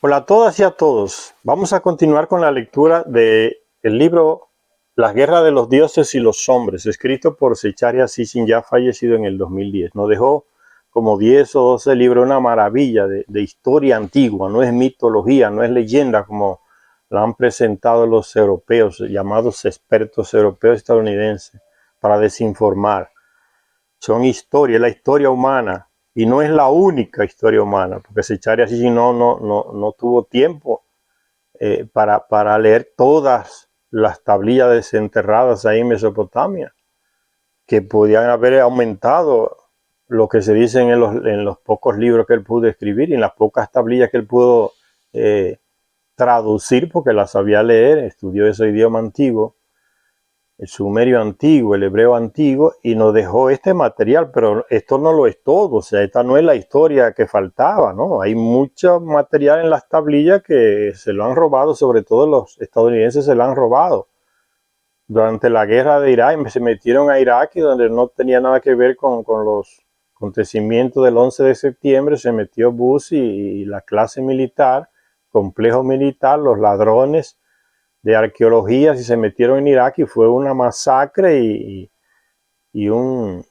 Hola a todas y a todos. Vamos a continuar con la lectura del libro Las guerras de los dioses y los hombres, escrito por Zecharia Sitchin, ya fallecido en el 2010. Nos dejó como 10 o 12 libros, una maravilla de historia antigua. No es mitología, no es leyenda como la han presentado los europeos, llamados expertos europeos estadounidenses, para desinformar. Son historias, la historia humana, y no es la única historia humana, porque Zecharia Sitchin no tuvo tiempo para leer todas las tablillas desenterradas ahí en Mesopotamia, que podían haber aumentado lo que se dice en los pocos libros que él pudo escribir y en las pocas tablillas que él pudo eh, traducir, porque las sabía leer, estudió ese idioma antiguo, el sumerio antiguo, el hebreo antiguo, y nos dejó este material, pero esto no lo es todo, o sea, esta no es la historia que faltaba, ¿no? Hay mucho material en las tablillas que se lo han robado, sobre todo los estadounidenses se lo han robado. Durante la guerra de Irak se metieron a Irak y donde no tenía nada que ver con los acontecimientos del 11 de septiembre, se metió Bush y la clase militar, complejo militar, los ladrones de arqueología, y se metieron en Irak y fue una masacre y un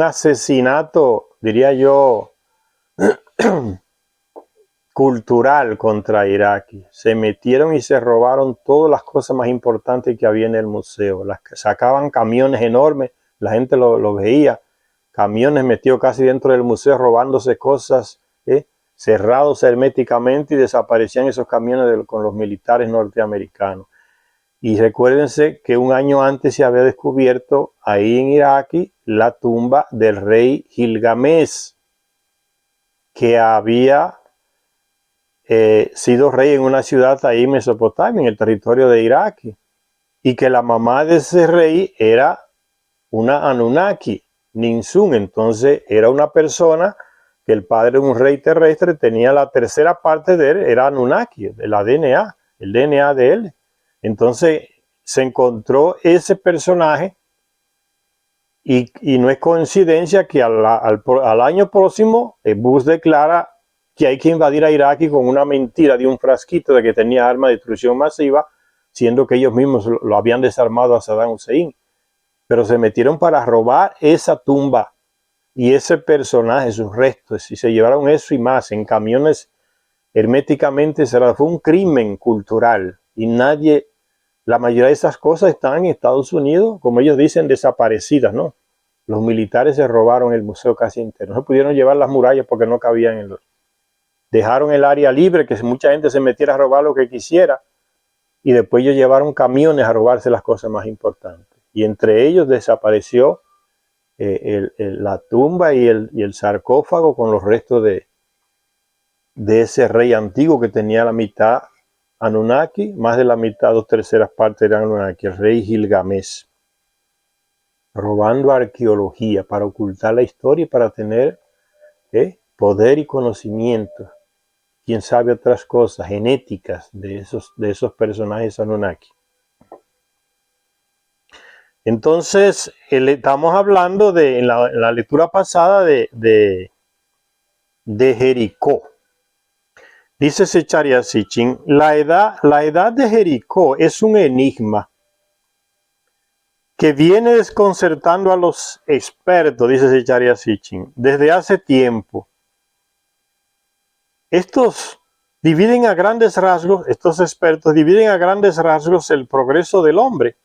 asesinato, diría yo, cultural contra Irak. Se metieron y se robaron todas las cosas más importantes que había en el museo. Sacaban camiones enormes, la gente lo veía, camiones metidos casi dentro del museo robándose cosas, cerrados herméticamente, y desaparecían esos camiones con los militares norteamericanos. Y recuérdense que un año antes se había descubierto ahí en Irak la tumba del rey Gilgamesh, que había sido rey en una ciudad ahí en Mesopotamia, en el territorio de Irak, y que la mamá de ese rey era una Anunnaki, Ninsun. Entonces era una persona que el padre de un rey terrestre tenía la tercera parte de él, era Anunnaki, de la DNA, el DNA de él. Entonces se encontró ese personaje y no es coincidencia que al año próximo Bush declara que hay que invadir a Irak con una mentira de un frasquito de que tenía arma de destrucción masiva, siendo que ellos mismos lo habían desarmado a Saddam Hussein. Pero se metieron para robar esa tumba y ese personaje, sus restos, y se llevaron eso y más en camiones herméticamente cerrados. Fue un crimen cultural y nadie, la mayoría de esas cosas están en Estados Unidos, como ellos dicen, desaparecidas, ¿no? Los militares se robaron el museo casi entero. No se pudieron llevar las murallas porque no cabían en los... Dejaron el área libre, que mucha gente se metiera a robar lo que quisiera, y después ellos llevaron camiones a robarse las cosas más importantes. Y entre ellos desapareció la tumba y el sarcófago con los restos de ese rey antiguo que tenía la mitad Anunnaki, más de la mitad, 2/3 partes eran Anunnaki, el rey Gilgamesh, robando arqueología para ocultar la historia y para tener poder y conocimiento, quién sabe otras cosas genéticas de esos personajes Anunnaki. Entonces, estamos hablando en la lectura pasada de Jericó. Dice Zecharia Sitchin, la edad de Jericó es un enigma que viene desconcertando a los expertos, dice Zecharia Sitchin, desde hace tiempo. Estos expertos dividen a grandes rasgos el progreso del hombre.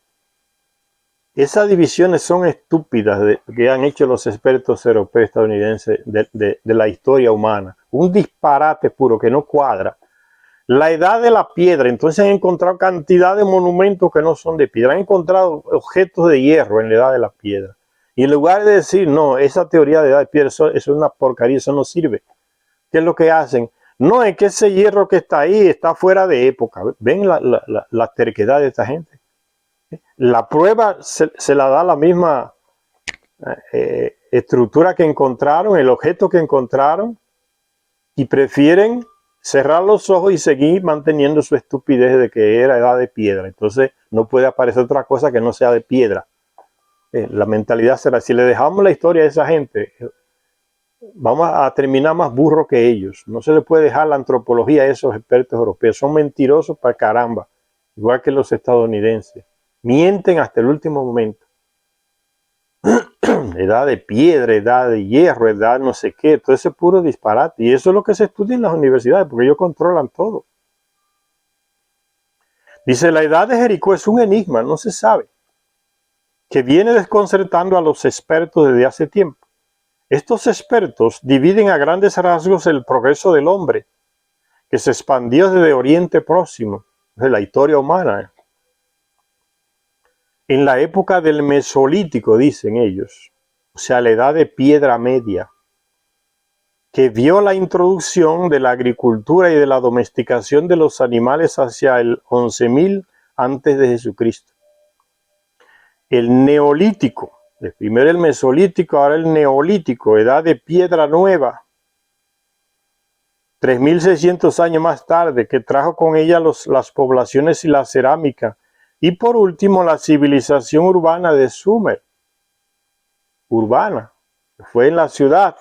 Esas divisiones son estúpidas que han hecho los expertos europeos estadounidenses de la historia humana. Un disparate puro que no cuadra. La edad de la piedra, entonces han encontrado cantidad de monumentos que no son de piedra. Han encontrado objetos de hierro en la edad de la piedra. Y en lugar de decir, no, esa teoría de edad de piedra, eso es una porquería, eso no sirve. ¿Qué es lo que hacen? No, es que ese hierro que está ahí está fuera de época. ¿Ven la terquedad de esta gente? La prueba se la da la misma estructura que encontraron, el objeto que encontraron, y prefieren cerrar los ojos y seguir manteniendo su estupidez de que era edad de piedra. Entonces no puede aparecer otra cosa que no sea de piedra. La mentalidad será, si le dejamos la historia a esa gente, vamos a terminar más burro que ellos. No se le puede dejar la antropología a esos expertos europeos. Son mentirosos para caramba, igual que los estadounidenses. Mienten hasta el último momento. Edad de piedra, edad de hierro, edad no sé qué, todo ese puro disparate. Y eso es lo que se estudia en las universidades, porque ellos controlan todo. Dice, la edad de Jericó es un enigma, no se sabe, que viene desconcertando a los expertos desde hace tiempo. Estos expertos dividen a grandes rasgos el progreso del hombre, que se expandió desde Oriente Próximo, de la historia humana. En la época del Mesolítico, dicen ellos, o sea, la edad de piedra media, que vio la introducción de la agricultura y de la domesticación de los animales hacia el 11.000 antes de Jesucristo. El Neolítico, primero el Mesolítico, ahora el Neolítico, edad de piedra nueva, 3.600 años más tarde, que trajo con ella las poblaciones y la cerámica. Y por último, la civilización urbana de Sumer. Urbana, fue en la ciudad,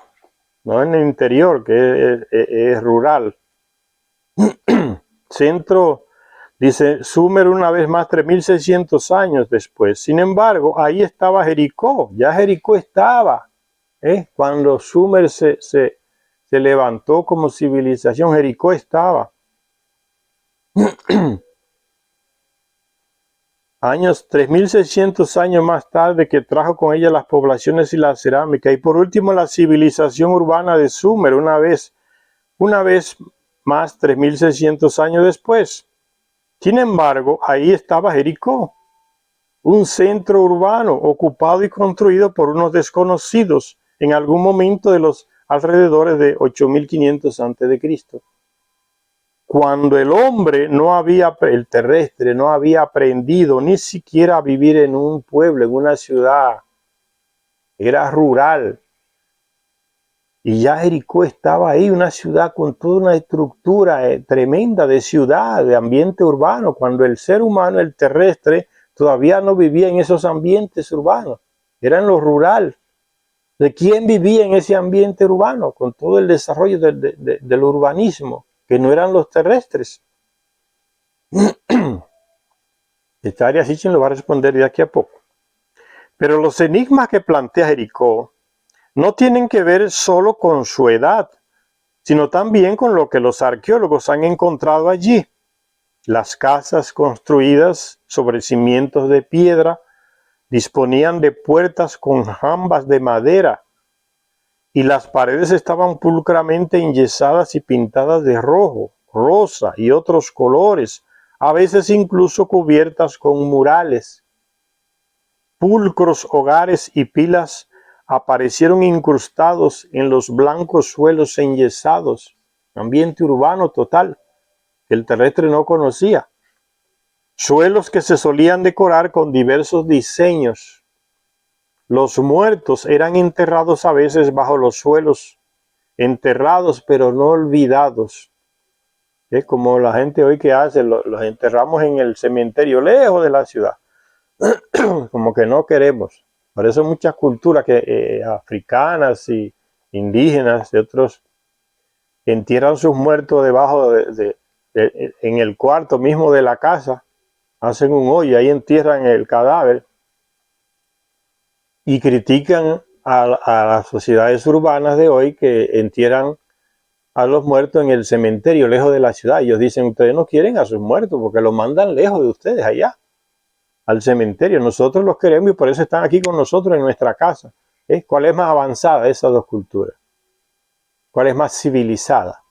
no en el interior, que es rural. Centro, dice Sumer una vez más 3.600 años después. Sin embargo, ahí estaba Jericó, ya Jericó estaba. Cuando Sumer se levantó como civilización, Jericó estaba. Años, 3.600 años más tarde, que trajo con ella las poblaciones y la cerámica. Y por último, la civilización urbana de Sumer, una vez más, 3.600 años después. Sin embargo, ahí estaba Jericó, un centro urbano ocupado y construido por unos desconocidos en algún momento de los alrededores de 8.500 a.C. Cuando el hombre el terrestre, no había aprendido ni siquiera a vivir en un pueblo, en una ciudad, era rural. Y ya Jericó estaba ahí, una ciudad con toda una estructura tremenda de ciudad, de ambiente urbano, cuando el ser humano, el terrestre, todavía no vivía en esos ambientes urbanos, era en lo rural. ¿De quién vivía en ese ambiente urbano? Con todo el desarrollo del urbanismo, que no eran los terrestres. Esta área Sitchin lo va a responder de aquí a poco. Pero los enigmas que plantea Jericó no tienen que ver solo con su edad, sino también con lo que los arqueólogos han encontrado allí. Las casas construidas sobre cimientos de piedra disponían de puertas con jambas de madera y las paredes estaban pulcramente enyesadas y pintadas de rojo, rosa y otros colores, a veces incluso cubiertas con murales. Pulcros hogares y pilas aparecieron incrustados en los blancos suelos enyesados, ambiente urbano total, que el terrestre no conocía. Suelos que se solían decorar con diversos diseños. Los muertos eran enterrados a veces bajo los suelos, enterrados pero no olvidados. Es como la gente hoy que hace, los enterramos en el cementerio, lejos de la ciudad. Como que no queremos. Por eso muchas culturas africanas y indígenas y otros entierran sus muertos debajo en el cuarto mismo de la casa, hacen un hoyo, ahí entierran el cadáver y critican a las sociedades urbanas de hoy que entierran a los muertos en el cementerio, lejos de la ciudad. Ellos dicen, ustedes no quieren a sus muertos porque los mandan lejos de ustedes, allá, al cementerio. Nosotros los queremos y por eso están aquí con nosotros en nuestra casa. ¿Cuál es más avanzada de esas dos culturas? ¿Cuál es más civilizada?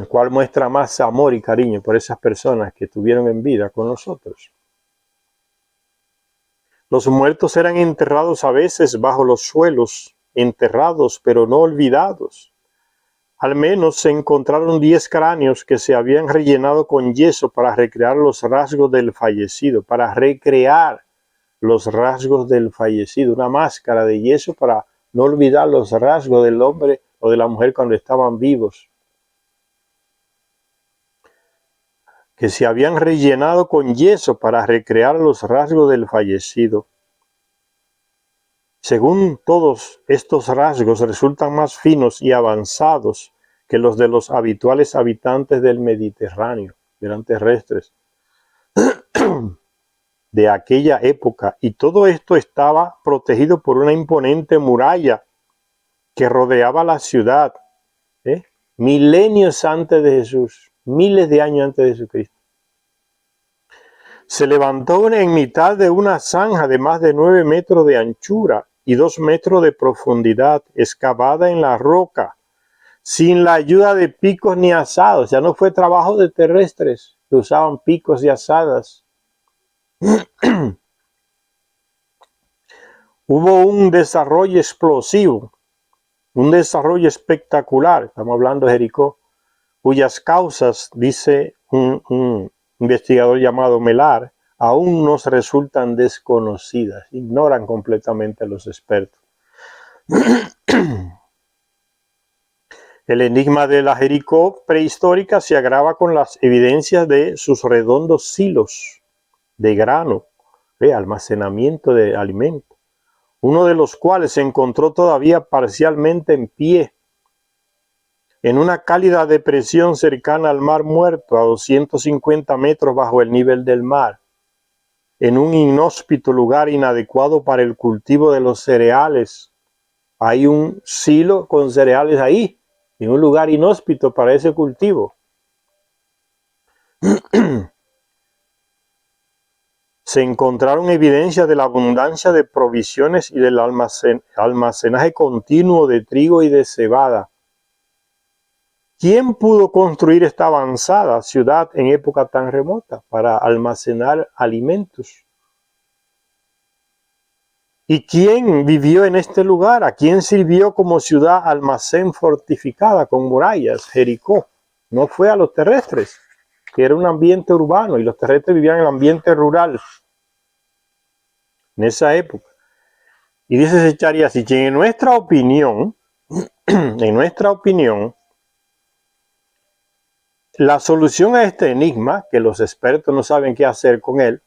¿Cuál muestra más amor y cariño por esas personas que estuvieron en vida con nosotros? Los muertos eran enterrados a veces bajo los suelos, enterrados pero no olvidados. Al menos se encontraron 10 cráneos que se habían rellenado con yeso para recrear los rasgos del fallecido, una máscara de yeso para no olvidar los rasgos del hombre o de la mujer cuando estaban vivos, que se habían rellenado con yeso para recrear los rasgos del fallecido. Según todos estos rasgos resultan más finos y avanzados que los de los habituales habitantes del Mediterráneo, eran terrestres, de aquella época, y todo esto estaba protegido por una imponente muralla que rodeaba la ciudad, milenios antes de Jesús, miles de años antes de Jesucristo. Se levantó en mitad de una zanja de más de 9 metros de anchura y 2 metros de profundidad, excavada en la roca, sin la ayuda de picos ni azadas. Ya no fue trabajo de terrestres que usaban picos y azadas. Hubo un desarrollo explosivo, un desarrollo espectacular, estamos hablando de Jericó, cuyas causas, dice un investigador llamado Melar, aún nos resultan desconocidas, ignoran completamente a los expertos. El enigma de la Jericó prehistórica se agrava con las evidencias de sus redondos silos de grano, almacenamiento de alimentos, uno de los cuales se encontró todavía parcialmente en pie, en una cálida depresión cercana al Mar Muerto, a 250 metros bajo el nivel del mar, en un inhóspito lugar inadecuado para el cultivo de los cereales. Hay un silo con cereales ahí, en un lugar inhóspito para ese cultivo. Se encontraron evidencias de la abundancia de provisiones y del almacenaje continuo de trigo y de cebada. ¿Quién pudo construir esta avanzada ciudad en época tan remota para almacenar alimentos? ¿Y quién vivió en este lugar? ¿A quién sirvió como ciudad almacén fortificada con murallas? Jericó. No fue a los terrestres, que era un ambiente urbano, y los terrestres vivían en el ambiente rural en esa época. Y dice Secharia Sitchin, en nuestra opinión, la solución a este enigma, que los expertos no saben qué hacer con él,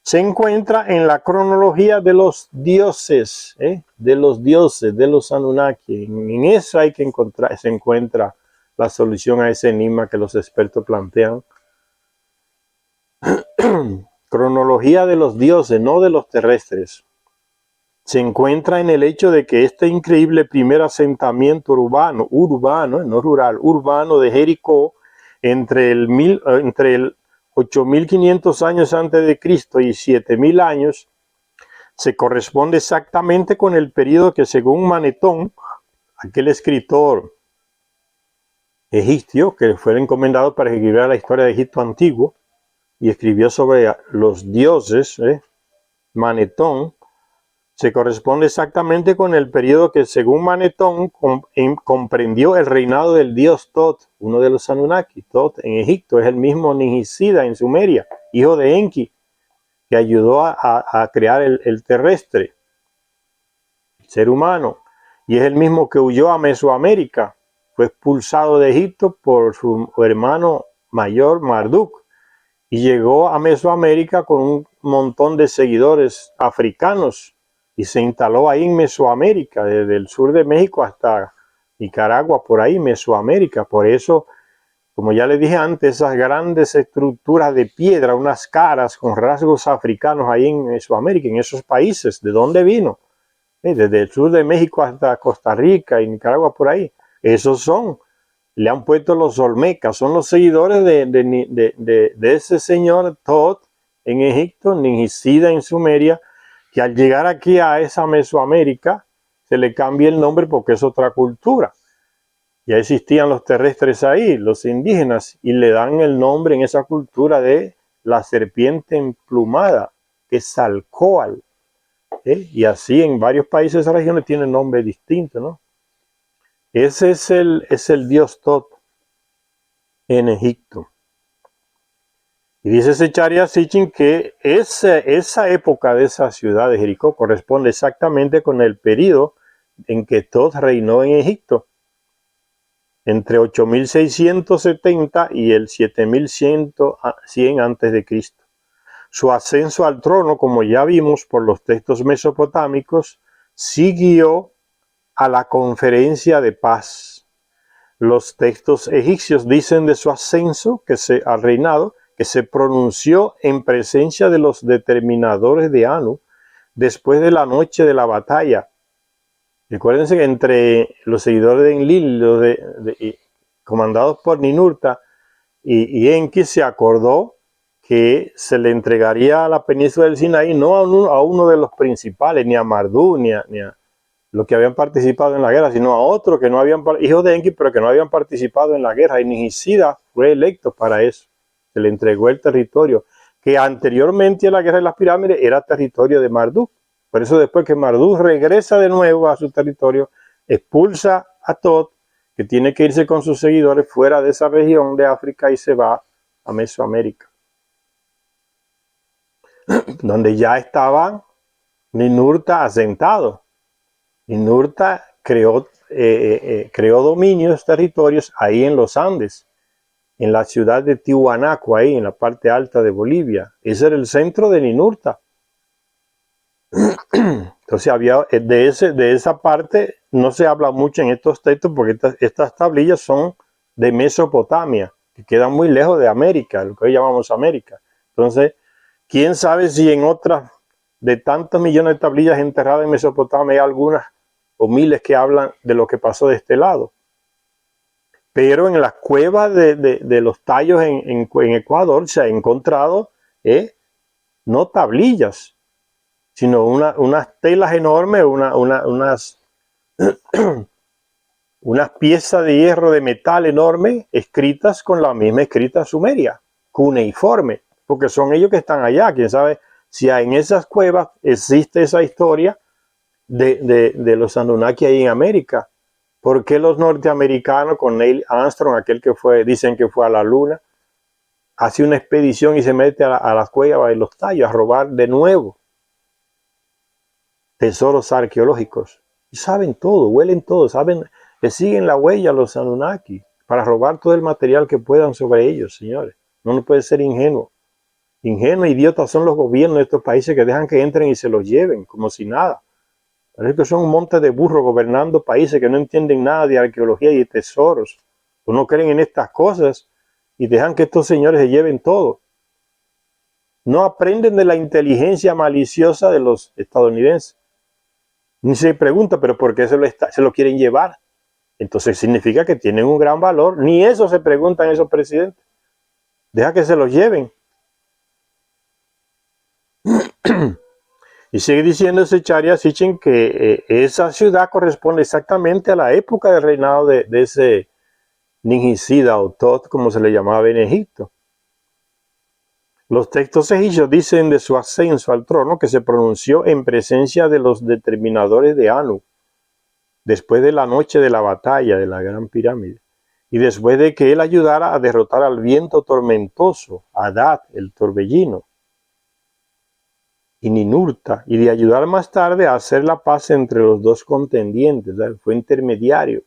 se encuentra en la cronología de los dioses, de los Anunnaki. En eso hay que encontrar, se encuentra la solución a ese enigma que los expertos plantean. Cronología de los dioses, no de los terrestres. Se encuentra en el hecho de que este increíble primer asentamiento urbano, no rural, urbano de Jericó, entre el 8.500 años antes de Cristo y 7.000 años, se corresponde exactamente con el periodo que, según Manetón, aquel escritor egipcio que fue encomendado para escribir la historia de Egipto antiguo y escribió sobre los dioses, Manetón, se corresponde exactamente con el periodo que, según Manetón, comprendió el reinado del dios Tot, uno de los Anunnaki. Tot en Egipto es el mismo Ningisida en Sumeria, hijo de Enki, que ayudó a crear el terrestre, el ser humano, y es el mismo que huyó a Mesoamérica. Fue expulsado de Egipto por su hermano mayor, Marduk, y llegó a Mesoamérica con un montón de seguidores africanos, y se instaló ahí en Mesoamérica, desde el sur de México hasta Nicaragua, por ahí, Mesoamérica. Por eso, como ya les dije antes, esas grandes estructuras de piedra, unas caras con rasgos africanos ahí en Mesoamérica, en esos países, ¿de dónde vino? Desde el sur de México hasta Costa Rica y Nicaragua, por ahí. Esos le han puesto los Olmecas, son los seguidores de ese señor Tot en Egipto, Ningisida en Sumeria, que al llegar aquí a esa Mesoamérica se le cambia el nombre porque es otra cultura. Ya existían los terrestres ahí, los indígenas, y le dan el nombre en esa cultura de la serpiente emplumada, que es Salcoal. Y así en varios países de esa región tiene nombre distinto, ¿no? Ese es el dios Tot en Egipto. Y dice Secharia Sitchin que esa época de esa ciudad de Jericó corresponde exactamente con el periodo en que Tot reinó en Egipto, entre 8.670 y el 7.100 antes de Cristo. Su ascenso al trono, como ya vimos por los textos mesopotámicos, siguió a la conferencia de paz. Los textos egipcios dicen de su ascenso al reinado que se pronunció en presencia de los determinadores de Anu después de la noche de la batalla. Recuérdense que entre los seguidores de Enlil, comandados por Ninurta y Enki, se acordó que se le entregaría a la península del Sinaí no a uno de los principales, ni a Marduk, ni a los que habían participado en la guerra, sino a otros que no habían, hijos de Enki, pero que no habían participado en la guerra. Y Nigisida fue electo para eso. Se le entregó el territorio, que anteriormente a la guerra de las pirámides era territorio de Marduk. Por eso después que Marduk regresa de nuevo a su territorio, expulsa a Tot, que tiene que irse con sus seguidores fuera de esa región de África y se va a Mesoamérica, donde ya estaba Ninurta asentado. Ninurta creó dominios, territorios ahí en los Andes, en la ciudad de Tiwanaku, ahí en la parte alta de Bolivia. Ese era el centro de Ninurta. Entonces había de esa parte no se habla mucho en estos textos porque estas tablillas son de Mesopotamia, que quedan muy lejos de América, lo que hoy llamamos América. Entonces, quién sabe si en otras de tantos millones de tablillas enterradas en Mesopotamia hay algunas o miles que hablan de lo que pasó de este lado. Pero en las cuevas de los tallos en Ecuador se ha encontrado no tablillas, sino unas telas enormes, unas piezas de hierro de metal enorme escritas con la misma escrita sumeria, cuneiforme, porque son ellos que están allá. Quién sabe si en esas cuevas existe esa historia de los Anunnaki ahí en América. ¿Por qué los norteamericanos con Neil Armstrong, aquel que dicen que fue a la luna, hace una expedición y se mete a las cuevas de los tallos a robar de nuevo tesoros arqueológicos? Y saben todo, huelen todo, le siguen la huella a los Anunnaki para robar todo el material que puedan sobre ellos, señores. No puede ser ingenuo. Ingenuos e idiotas son los gobiernos de estos países que dejan que entren y se los lleven como si nada. Parece que son un monte de burros gobernando países que no entienden nada de arqueología y de tesoros, o no creen en estas cosas y dejan que estos señores se lleven todo. No aprenden de la inteligencia maliciosa de los estadounidenses. Ni se pregunta, pero ¿por qué se lo quieren llevar? Entonces significa que tienen un gran valor. Ni eso se preguntan esos presidentes. Deja que se los lleven. Y sigue diciendo Zecharia Sitchin que esa ciudad corresponde exactamente a la época del reinado de ese Nigisida o Tot, como se le llamaba en Egipto. Los textos egipcios dicen de su ascenso al trono que se pronunció en presencia de los determinadores de Anu, después de la noche de la batalla de la Gran Pirámide, y después de que él ayudara a derrotar al viento tormentoso, Adad, el torbellino, y Ninurta, y de ayudar más tarde a hacer la paz entre los dos contendientes. Fue intermediario.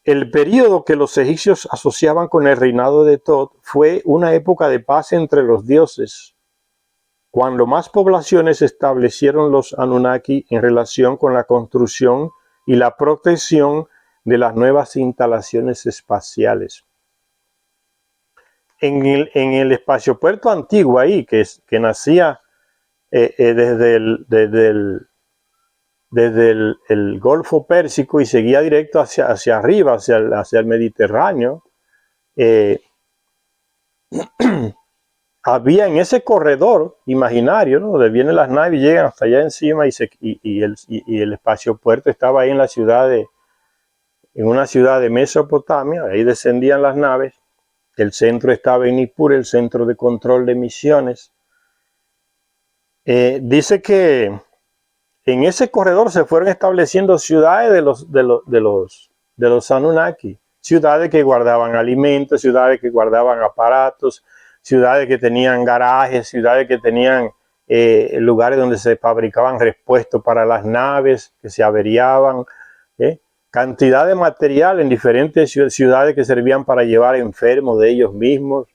El período que los egipcios asociaban con el reinado de Tot fue una época de paz entre los dioses, cuando más poblaciones establecieron los Anunnaki en relación con la construcción y la protección de las nuevas instalaciones espaciales. En el espaciopuerto antiguo ahí, que nacía desde el Golfo Pérsico y seguía directo hacia arriba, hacia el Mediterráneo, había en ese corredor imaginario, ¿no?, donde vienen las naves y llegan hasta allá encima, y el espaciopuerto estaba ahí en una ciudad de Mesopotamia. Ahí descendían las naves. El centro estaba en Nippur, el centro de control de misiones. Dice que en ese corredor se fueron estableciendo ciudades de los Anunnaki, ciudades que guardaban alimentos, ciudades que guardaban aparatos, ciudades que tenían garajes, ciudades que tenían lugares donde se fabricaban repuestos para las naves que se averiaban, cantidad de material en diferentes ciudades que servían para llevar enfermos de ellos mismos.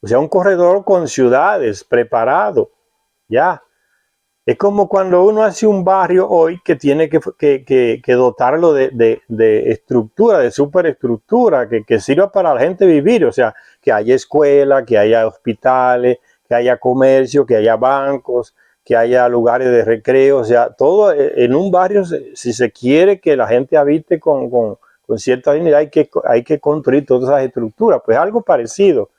O sea, un corredor con ciudades preparado, ya. Es como cuando uno hace un barrio hoy que tiene que dotarlo de estructura, de superestructura, que sirva para la gente vivir, o sea, que haya escuela, que haya hospitales, que haya comercio, que haya bancos, que haya lugares de recreo, o sea, todo en un barrio, si se quiere que la gente habite con cierta dignidad, hay que construir todas esas estructuras, pues algo parecido.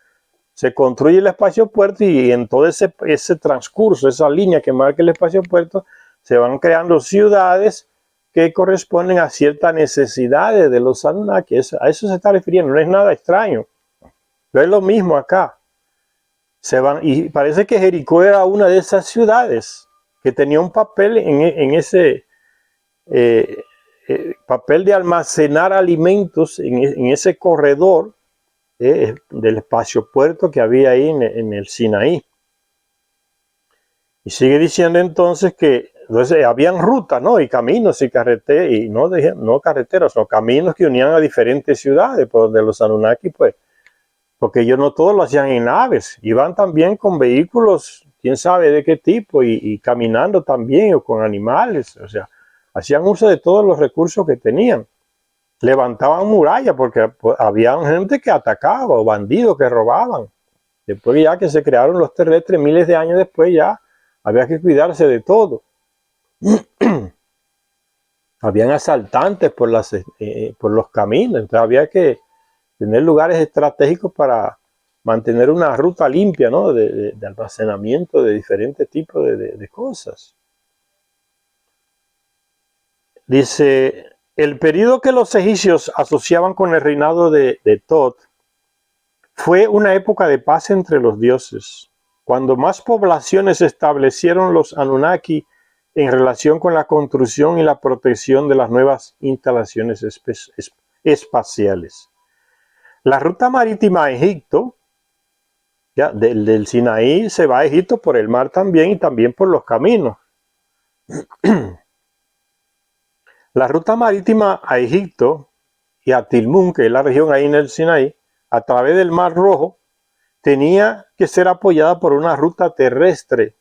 Se construye el espacio puerto y en todo ese transcurso, esa línea que marca el espacio puerto, se van creando ciudades que corresponden a ciertas necesidades de los Anunnaki. A eso se está refiriendo, no es nada extraño. Pero es lo mismo acá. Y parece que Jericó era una de esas ciudades que tenía un papel en ese papel de almacenar alimentos en ese corredor del espacio puerto que había ahí en el Sinaí. Y sigue diciendo entonces que entonces, habían rutas, ¿no? Y caminos y carreteras, y no carreteras, sino caminos que unían a diferentes ciudades, por donde los Anunnaki, pues, porque ellos no todos lo hacían en naves, iban también con vehículos, quién sabe de qué tipo, y caminando también, o con animales, o sea, hacían uso de todos los recursos que tenían. Levantaban murallas porque pues, había gente que atacaba o bandidos que robaban. Después ya que se crearon los terrestres, miles de años después ya había que cuidarse de todo. Habían asaltantes por los caminos, entonces había que tener lugares estratégicos para mantener una ruta limpia, ¿no? de almacenamiento de diferentes tipos de cosas. Dice, el periodo que los egipcios asociaban con el reinado de Tot fue una época de paz entre los dioses, cuando más poblaciones establecieron los Anunnaki en relación con la construcción y la protección de las nuevas instalaciones espaciales. La ruta marítima a Egipto, ya, del Sinaí se va a Egipto por el mar también y también por los caminos. La ruta marítima a Egipto y a Tilmún, que es la región ahí en el Sinaí, a través del Mar Rojo, tenía que ser apoyada por una ruta terrestre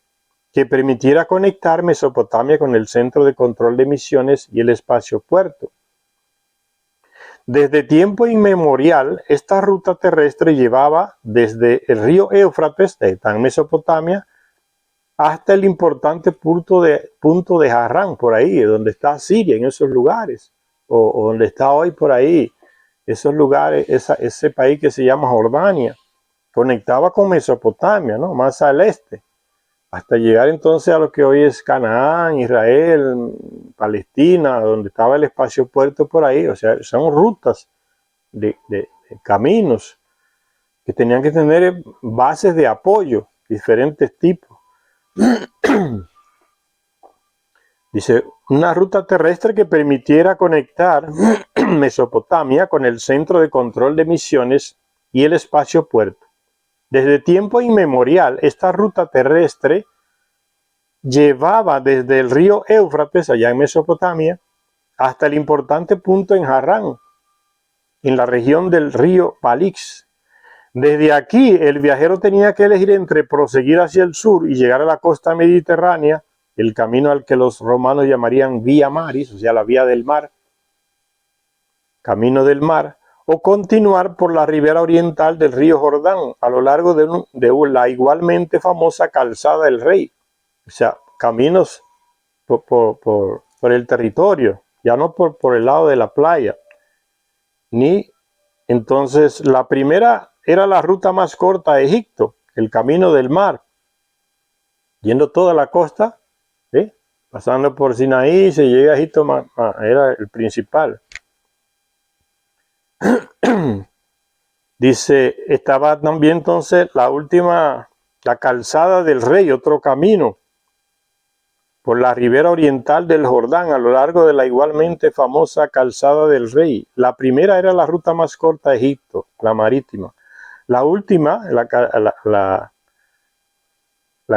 que permitiera conectar Mesopotamia con el centro de control de misiones y el espacio puerto. Desde tiempo inmemorial, esta ruta terrestre llevaba desde el río Éufrates, en Mesopotamia, hasta el importante punto de Harrán, por ahí, donde está Siria, en esos lugares, o donde está hoy por ahí, esos lugares, ese país que se llama Jordania, conectaba con Mesopotamia, ¿no? Más al este, hasta llegar entonces a lo que hoy es Canaán, Israel, Palestina, donde estaba el espacio puerto por ahí. O sea, son rutas de caminos que tenían que tener bases de apoyo, diferentes tipos. Dice, una ruta terrestre que permitiera conectar Mesopotamia con el centro de control de misiones y el espacio puerto. Desde tiempo inmemorial, esta ruta terrestre llevaba desde el río Éufrates, allá en Mesopotamia, hasta el importante punto en Harrán, en la región del río Palix. Desde aquí, el viajero tenía que elegir entre proseguir hacia el sur y llegar a la costa mediterránea, el camino al que los romanos llamarían Via Maris, o sea, la vía del mar, camino del mar, o continuar por la ribera oriental del río Jordán, a lo largo de la igualmente famosa Calzada del Rey. O sea, caminos por el territorio, ya no por el lado de la playa. Entonces, la primera era la ruta más corta a Egipto, el camino del mar, yendo toda la costa, pasando por Sinaí, se llega a Egipto, era el principal. Dice, estaba también entonces la calzada del Rey, otro camino, por la ribera oriental del Jordán, a lo largo de la igualmente famosa Calzada del Rey. La primera era la ruta más corta a Egipto, la marítima. La última, la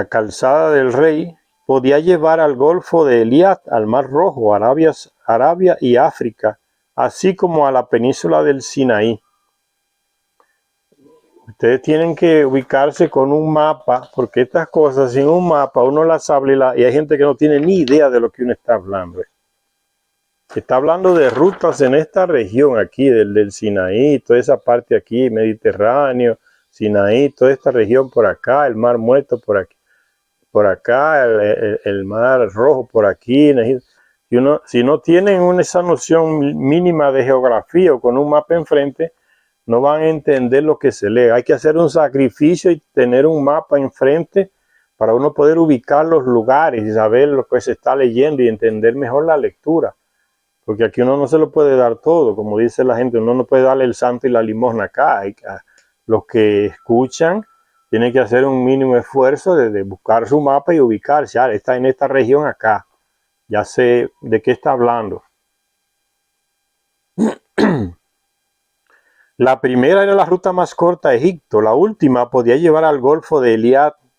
Calzada del Rey, podía llevar al Golfo de Eliat, al Mar Rojo, Arabia y África, así como a la península del Sinaí. Ustedes tienen que ubicarse con un mapa, porque estas cosas sin un mapa uno las habla y hay gente que no tiene ni idea de lo que uno está hablando. Está hablando de rutas en esta región aquí, del Sinaí, toda esa parte aquí, Mediterráneo, Sinaí, toda esta región por acá, el Mar Muerto por acá, el Mar Rojo por aquí. Si no tienen esa noción mínima de geografía o con un mapa enfrente, no van a entender lo que se lee. Hay que hacer un sacrificio y tener un mapa enfrente para uno poder ubicar los lugares y saber lo que se está leyendo y entender mejor la lectura. Porque aquí uno no se lo puede dar todo, como dice la gente, uno no puede darle el santo y la limosna acá. Los que escuchan tienen que hacer un mínimo esfuerzo de buscar su mapa y ubicarse. Está en esta región acá. Ya sé de qué está hablando. La primera era la ruta más corta a Egipto. La última podía llevar al Golfo de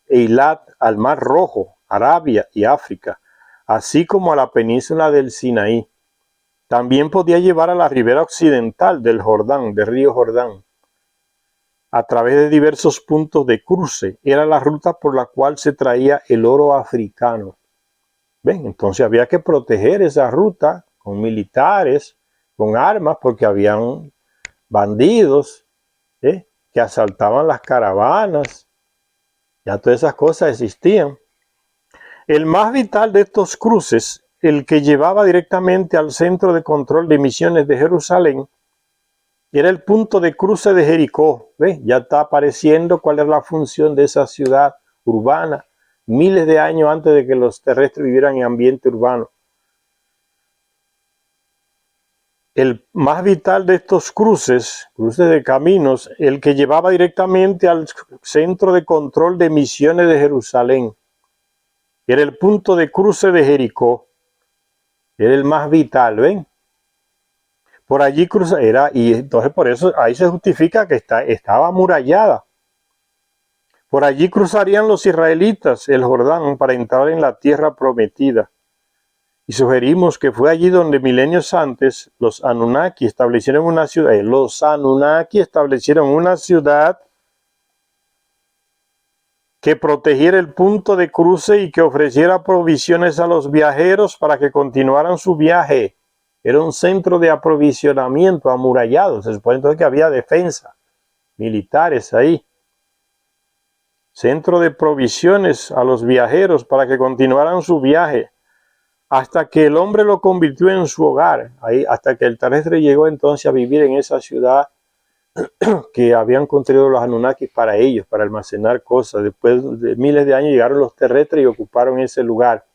Eilat, al Mar Rojo, Arabia y África, así como a la península del Sinaí. También podía llevar a la ribera occidental del Jordán, del río Jordán, a través de diversos puntos de cruce. Era la ruta por la cual se traía el oro africano. ¿Ven? Entonces había que proteger esa ruta con militares, con armas, porque habían bandidos que asaltaban las caravanas. Ya todas esas cosas existían. El más vital de estos cruces, el que llevaba directamente al centro de control de misiones de Jerusalén, era el punto de cruce de Jericó. ¿Ves? Ya está apareciendo cuál es la función de esa ciudad urbana, miles de años antes de que los terrestres vivieran en ambiente urbano. El más vital de estos cruces de caminos, el que llevaba directamente al centro de control de misiones de Jerusalén, era el punto de cruce de Jericó. Era el más vital, ¿ven? Por allí y entonces por eso ahí se justifica que estaba amurallada. Por allí cruzarían los israelitas el Jordán para entrar en la tierra prometida. Y sugerimos que fue allí donde milenios antes los Anunnaki establecieron una ciudad. Los Anunnaki establecieron una ciudad que protegiera el punto de cruce y que ofreciera provisiones a los viajeros para que continuaran su viaje. Era un centro de aprovisionamiento amurallado. Se supone entonces que había defensa, militares ahí. Centro de provisiones a los viajeros para que continuaran su viaje. Hasta que el hombre lo convirtió en su hogar, ahí, hasta que el terrestre llegó entonces a vivir en esa ciudad que habían construido los Anunnakis para ellos, para almacenar cosas. Después de miles de años llegaron los terrestres y ocuparon ese lugar.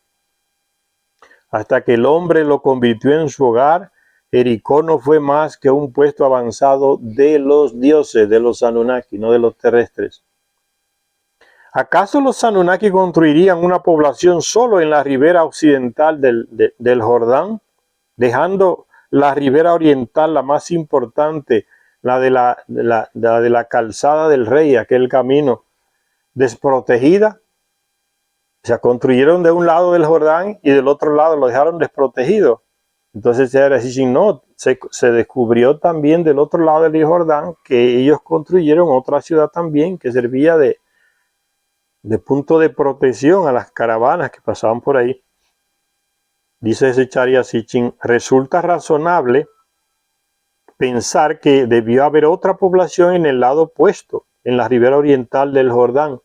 Hasta que el hombre lo convirtió en su hogar, Jericó no fue más que un puesto avanzado de los dioses, de los Anunnaki, no de los terrestres. ¿Acaso los Anunnaki construirían una población solo en la ribera occidental del Jordán, dejando la ribera oriental, la más importante, la de la calzada del rey, aquel camino, desprotegida? O sea, construyeron de un lado del Jordán y del otro lado lo dejaron desprotegido. Entonces era así, no, se descubrió también del otro lado del Jordán que ellos construyeron otra ciudad también que servía de punto de protección a las caravanas que pasaban por ahí. Dice Zecharia Sitchin, resulta razonable pensar que debió haber otra población en el lado opuesto, en la ribera oriental del Jordán.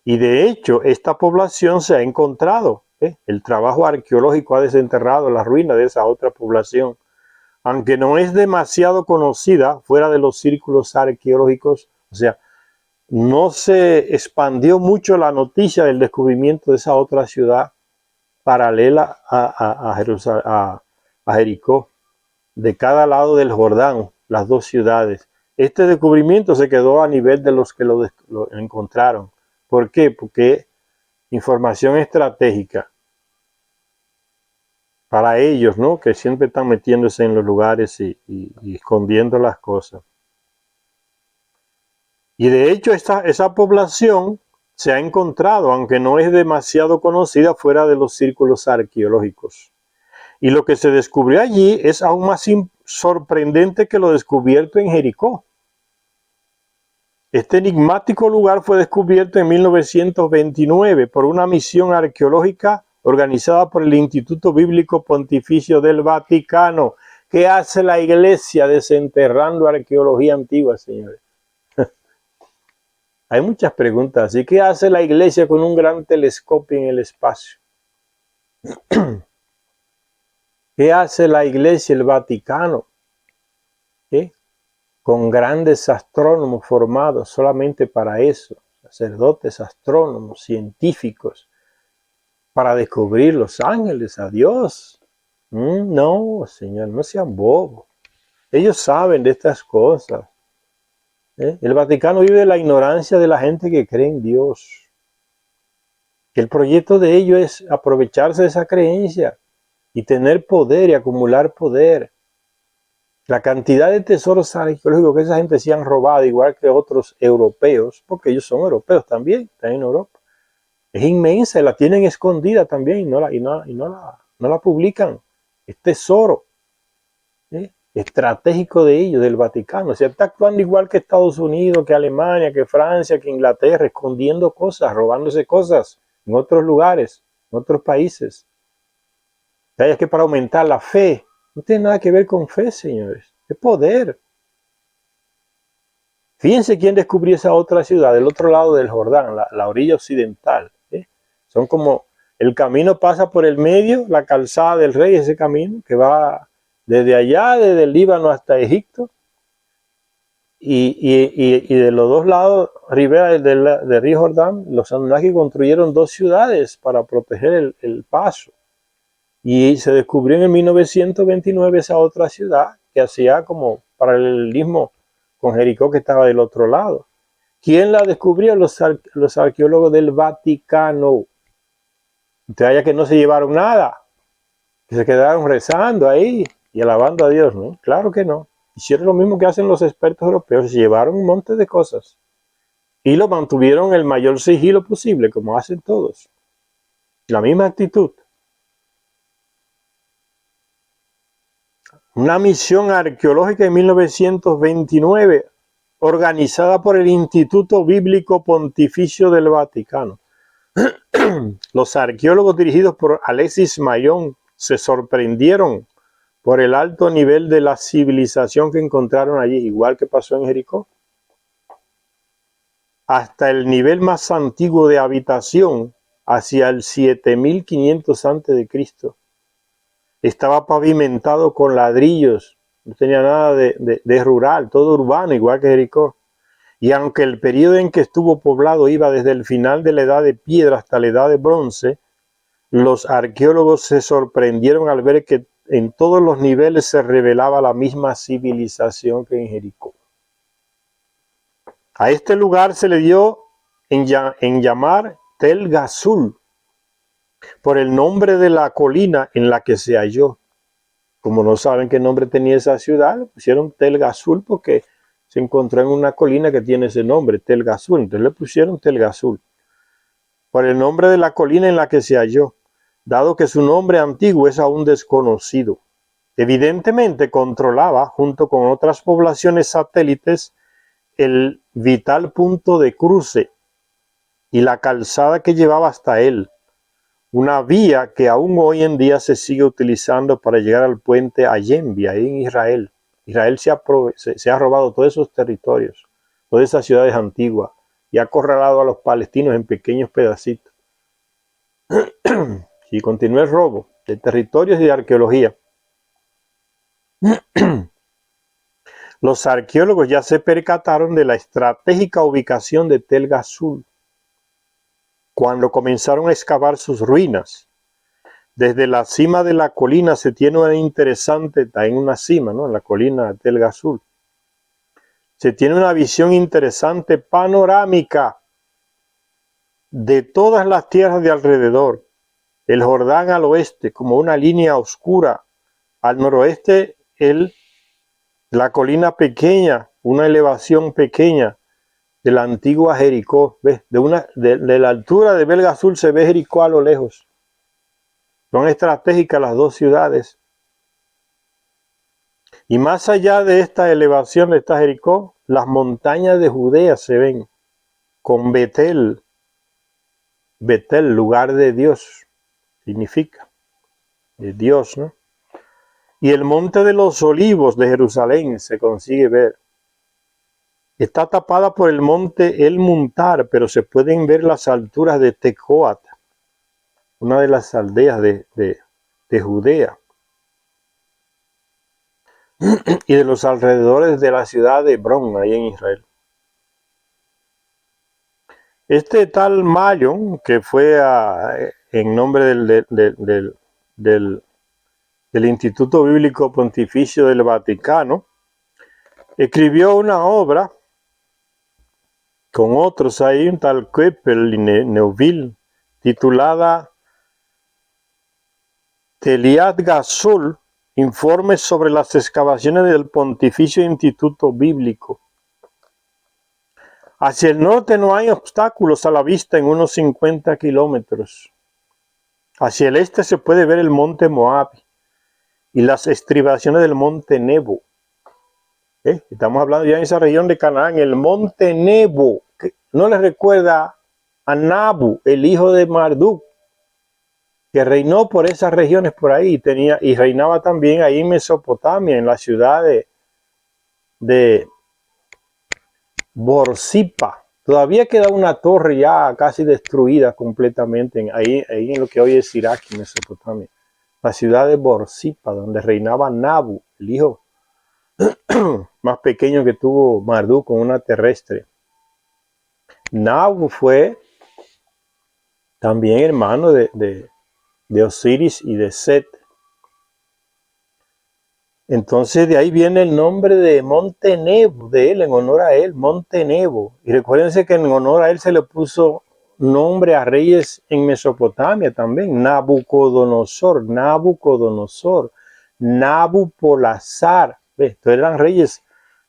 Y de hecho, esta población se ha encontrado. El trabajo arqueológico ha desenterrado la ruina de esa otra población. Aunque no es demasiado conocida fuera de los círculos arqueológicos, o sea, no se expandió mucho la noticia del descubrimiento de esa otra ciudad paralela a Jericó, de cada lado del Jordán, las dos ciudades. Este descubrimiento se quedó a nivel de los que lo encontraron. ¿Por qué? Porque información estratégica para ellos, ¿no? Que siempre están metiéndose en los lugares y escondiendo las cosas. Y de hecho esa población se ha encontrado, aunque no es demasiado conocida fuera de los círculos arqueológicos. Y lo que se descubrió allí es aún más sorprendente que lo descubierto en Jericó. Este enigmático lugar fue descubierto en 1929 por una misión arqueológica organizada por el Instituto Bíblico Pontificio del Vaticano. ¿Qué hace la iglesia desenterrando arqueología antigua, señores? Hay muchas preguntas así. ¿Qué hace la iglesia con un gran telescopio en el espacio? ¿Qué hace la iglesia, el Vaticano? ¿Qué? Con grandes astrónomos formados solamente para eso, sacerdotes, astrónomos, científicos, para descubrir los ángeles, a Dios. No, Señor, no sean bobos. Ellos saben de estas cosas. El Vaticano vive de la ignorancia de la gente que cree en Dios. El proyecto de ellos es aprovecharse de esa creencia y tener poder y acumular poder. La cantidad de tesoros arqueológicos que esa gente se han robado, igual que otros europeos, porque ellos son europeos también, están en Europa, es inmensa y la tienen escondida también y no la publican. Es tesoro estratégico de ellos, del Vaticano. Se está actuando igual que Estados Unidos, que Alemania, que Francia, que Inglaterra, escondiendo cosas, robándose cosas en otros lugares, en otros países. Es que para aumentar la fe, no tiene nada que ver con fe, señores, es poder. Fíjense quién descubrió esa otra ciudad, del otro lado del Jordán, la orilla occidental. Son como, el camino pasa por el medio, la calzada del rey, ese camino que va desde allá, desde el Líbano hasta Egipto, y de los dos lados, ribera del río Jordán, los Anunnaki construyeron 2 ciudades para proteger el paso. Y se descubrió en 1929 esa otra ciudad que hacía como paralelismo con Jericó, que estaba del otro lado. ¿Quién la descubrió? Los arqueólogos del Vaticano. Entonces, allá que no se llevaron nada, que se quedaron rezando ahí y alabando a Dios, ¿no? Claro que no. Hicieron lo mismo que hacen los expertos europeos, se llevaron un montón de cosas y lo mantuvieron el mayor sigilo posible, como hacen todos. La misma actitud. Una misión arqueológica en 1929, organizada por el Instituto Bíblico Pontificio del Vaticano. Los arqueólogos dirigidos por Alexis Mayón se sorprendieron por el alto nivel de la civilización que encontraron allí, igual que pasó en Jericó. Hasta el nivel más antiguo de habitación, hacia el 7500 a.C., estaba pavimentado con ladrillos, no tenía nada de rural, todo urbano, igual que Jericó. Y aunque el periodo en que estuvo poblado iba desde el final de la edad de piedra hasta la edad de bronce, los arqueólogos se sorprendieron al ver que en todos los niveles se revelaba la misma civilización que en Jericó. A este lugar se le dio en llamar Tel Gazul, por el nombre de la colina en la que se halló. Como no saben qué nombre tenía esa ciudad, pusieron Tel Gazul porque se encontró en una colina que tiene ese nombre, Tel Gazul. Entonces le pusieron Tel Gazul, por el nombre de la colina en la que se halló, dado que su nombre antiguo es aún desconocido. Evidentemente controlaba, junto con otras poblaciones satélites, el vital punto de cruce y la calzada que llevaba hasta él. Una vía que aún hoy en día se sigue utilizando para llegar al puente Ayembi, ahí en Israel. Israel se ha robado todos esos territorios, todas esas ciudades antiguas, y ha acorralado a los palestinos en pequeños pedacitos. Y continúa el robo de territorios y de arqueología. Los arqueólogos ya se percataron de la estratégica ubicación de Tel Gazul cuando comenzaron a excavar sus ruinas. Desde la cima de la colina se tiene una interesante, está en una cima, ¿no? En la colina de Tel Gazul. Se tiene una visión interesante panorámica de todas las tierras de alrededor. El Jordán al oeste como una línea oscura. Al noroeste la colina pequeña, una elevación pequeña de la antigua Jericó. ¿Ves? De la altura de Tel Gazul se ve Jericó a lo lejos. Son estratégicas las 2 ciudades. Y más allá de esta elevación de esta Jericó, las montañas de Judea se ven, con Betel, lugar de Dios, significa, de Dios, ¿no? Y el monte de los olivos de Jerusalén se consigue ver. Está tapada por el monte El Muntar, pero se pueden ver las alturas de Tecoat, una de las aldeas de Judea, y de los alrededores de la ciudad de Hebrón, ahí en Israel. Este tal Mayon, que fue en nombre del Instituto Bíblico Pontificio del Vaticano, escribió una obra con otros ahí, un tal Keppel y Neuville, titulada Teliat Gasul, informes sobre las excavaciones del Pontificio Instituto Bíblico. Hacia el norte no hay obstáculos a la vista en unos 50 kilómetros. Hacia el este se puede ver el monte Moab y las estribaciones del monte Nebo. Estamos hablando ya en esa región de Canaán, el monte Nebo. ¿No les recuerda a Nabu, el hijo de Marduk, que reinó por esas regiones por ahí y reinaba también ahí en Mesopotamia, en la ciudad de Borsippa? Todavía queda una torre ya casi destruida completamente ahí en lo que hoy es Irak y Mesopotamia. La ciudad de Borsippa, donde reinaba Nabu, el hijo más pequeño que tuvo Marduk con una terrestre. Nabu fue también hermano de Osiris y de Set. Entonces de ahí viene el nombre de Monte Nebo, de él, en honor a él, Monte Nebo. Y recuérdense que en honor a él se le puso nombre a reyes en Mesopotamia también. Nabucodonosor, Nabupolazar. Estos eran reyes.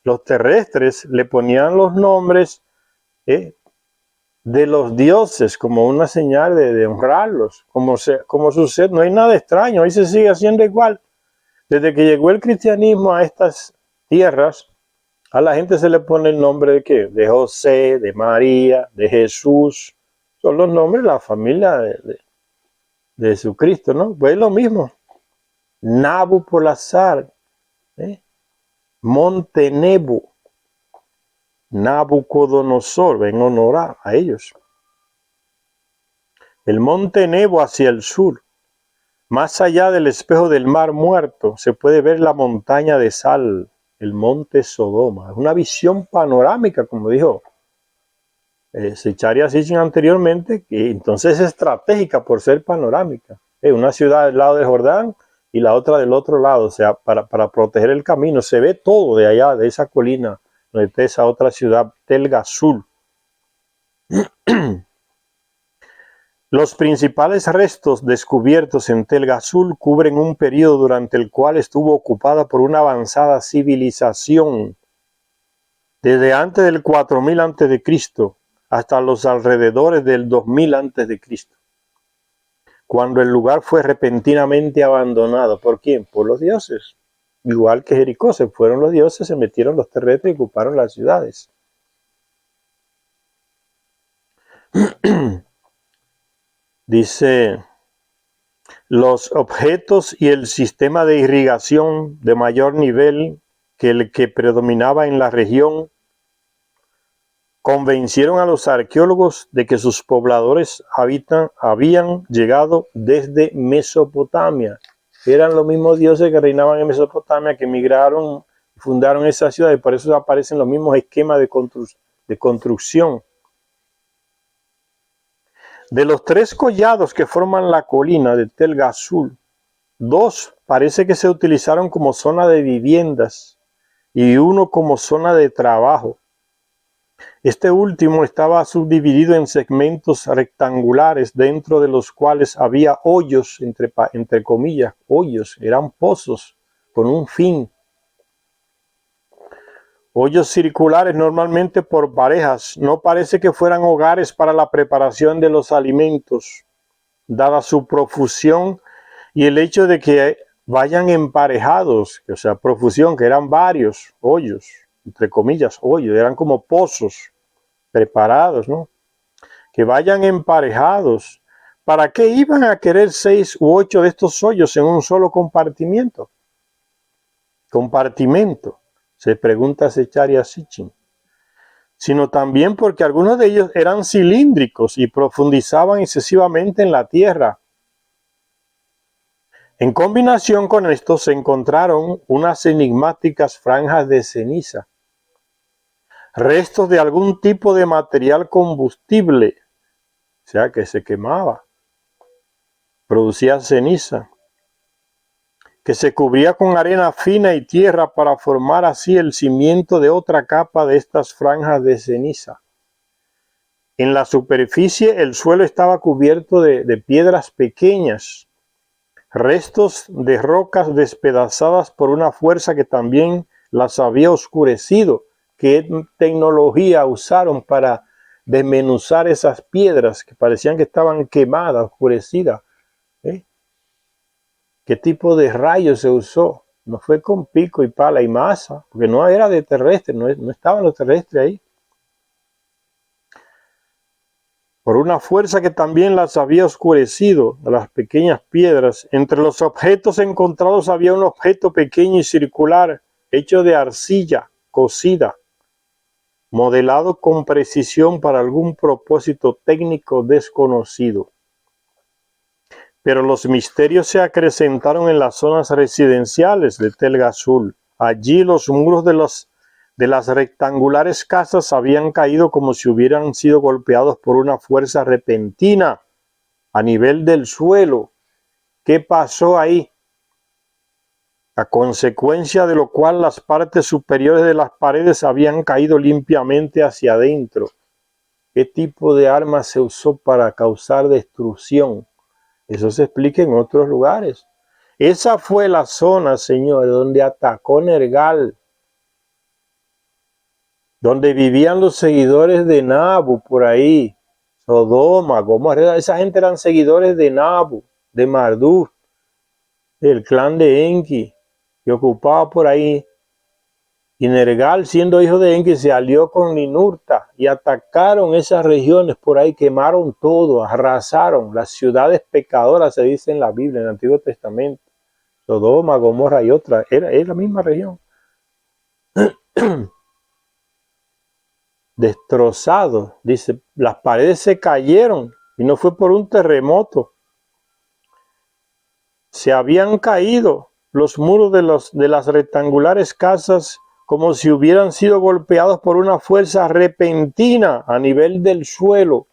Los terrestres le ponían los nombres de los dioses como una señal de honrarlos. Como sucede, no hay nada extraño, ahí se sigue haciendo igual. Desde que llegó el cristianismo a estas tierras, a la gente se le pone el nombre de ¿qué? De José, de María, de Jesús. Son los nombres de la familia de Jesucristo, ¿no? Pues es lo mismo. Nabupolazar, Monte Nebo, Nabucodonosor, en honor a ellos. El Monte Nebo hacia el sur. Más allá del espejo del mar muerto se puede ver la montaña de sal, el monte Sodoma. Es una visión panorámica, como dijo Zecharia Sitchin anteriormente, que entonces es estratégica por ser panorámica. Una ciudad del lado del Jordán y la otra del otro lado, o sea, para proteger el camino. Se ve todo de allá, de esa colina, donde está esa otra ciudad, Tel Gasul. Los principales restos descubiertos en Tel Gasul cubren un periodo durante el cual estuvo ocupada por una avanzada civilización, desde antes del 4000 a.C. hasta los alrededores del 2000 a.C., cuando el lugar fue repentinamente abandonado. ¿Por quién? Por los dioses. Igual que Jericó, se fueron los dioses, se metieron los terrestres y ocuparon las ciudades. Dice, los objetos y el sistema de irrigación de mayor nivel que el que predominaba en la región convencieron a los arqueólogos de que sus pobladores habían llegado desde Mesopotamia. Eran los mismos dioses que reinaban en Mesopotamia, que emigraron y fundaron esa ciudad, y por eso aparecen los mismos esquemas de construcción. De los 3 collados que forman la colina de Tel Gasul, 2 parece que se utilizaron como zona de viviendas y uno como zona de trabajo. Este último estaba subdividido en segmentos rectangulares, dentro de los cuales había hoyos, entre comillas, hoyos, eran pozos con un fin. Hoyos circulares normalmente por parejas. No parece que fueran hogares para la preparación de los alimentos, dada su profusión y el hecho de que vayan emparejados, o sea, profusión, que eran varios hoyos, entre comillas, hoyos, eran como pozos preparados, ¿no? Que vayan emparejados. ¿Para qué iban a querer 6 u 8 de estos hoyos en un solo compartimiento? Compartimento, se pregunta Zecharia Sitchin. Sino también porque algunos de ellos eran cilíndricos y profundizaban excesivamente en la tierra. En combinación con esto se encontraron unas enigmáticas franjas de ceniza, restos de algún tipo de material combustible, o sea que se quemaba, producía ceniza, que se cubría con arena fina y tierra para formar así el cimiento de otra capa de estas franjas de ceniza. En la superficie el suelo estaba cubierto de piedras pequeñas, restos de rocas despedazadas por una fuerza que también las había oscurecido. ¿Qué tecnología usaron para desmenuzar esas piedras que parecían que estaban quemadas, oscurecidas? ¿Qué tipo de rayos se usó? No fue con pico y pala y masa, porque no era de terrestre, no estaban los terrestres ahí. Por una fuerza que también las había oscurecido, a las pequeñas piedras. Entre los objetos encontrados había un objeto pequeño y circular, hecho de arcilla cocida, modelado con precisión para algún propósito técnico desconocido. Pero los misterios se acrecentaron en las zonas residenciales de Tel Gazul. Allí los muros de las rectangulares casas habían caído como si hubieran sido golpeados por una fuerza repentina a nivel del suelo. ¿Qué pasó ahí? A consecuencia de lo cual las partes superiores de las paredes habían caído limpiamente hacia adentro. ¿Qué tipo de arma se usó para causar destrucción? Eso se explica en otros lugares. Esa fue la zona, señores, donde atacó Nergal, donde vivían los seguidores de Nabu por ahí, Sodoma, Gomorra. Esa gente eran seguidores de Nabu, de Marduk, del clan de Enki, que ocupaba por ahí. Y Nergal, siendo hijo de Enki, se alió con Ninurta y atacaron esas regiones por ahí, quemaron todo, arrasaron las ciudades pecadoras, se dice en la Biblia, en el Antiguo Testamento. Sodoma, Gomorra y otras, era la misma región. Destrozado, dice, las paredes se cayeron y no fue por un terremoto. Se habían caído los muros de las rectangulares casas como si hubieran sido golpeados por una fuerza repentina a nivel del suelo.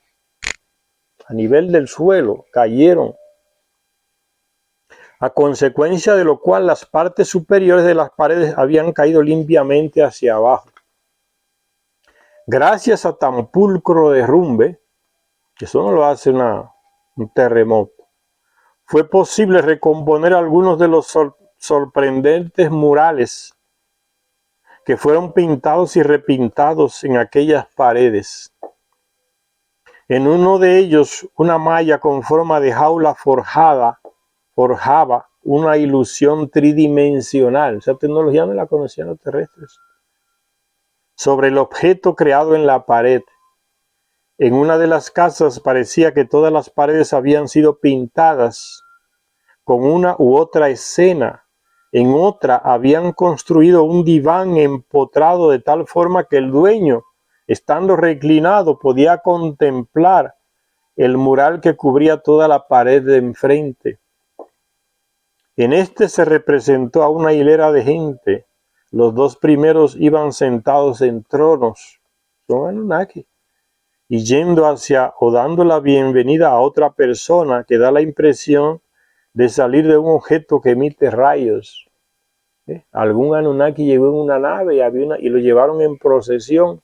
A nivel del suelo cayeron. A consecuencia de lo cual las partes superiores de las paredes habían caído limpiamente hacia abajo. Gracias a tan pulcro derrumbe, que eso no lo hace un terremoto, fue posible recomponer algunos de los sorprendentes murales que fueron pintados y repintados en aquellas paredes. En uno de ellos, una malla con forma de jaula forjaba una ilusión tridimensional. Esa tecnología no la conocían los terrestres. Sobre el objeto creado en la pared. En una de las casas parecía que todas las paredes habían sido pintadas con una u otra escena. En otra habían construido un diván empotrado de tal forma que el dueño, estando reclinado, podía contemplar el mural que cubría toda la pared de enfrente. En este se representó a una hilera de gente. Los dos primeros iban sentados en tronos, son Anunnaki, y yendo hacia o dando la bienvenida a otra persona que da la impresión de salir de un objeto que emite rayos. Algún Anunnaki llegó en una nave y lo llevaron en procesión.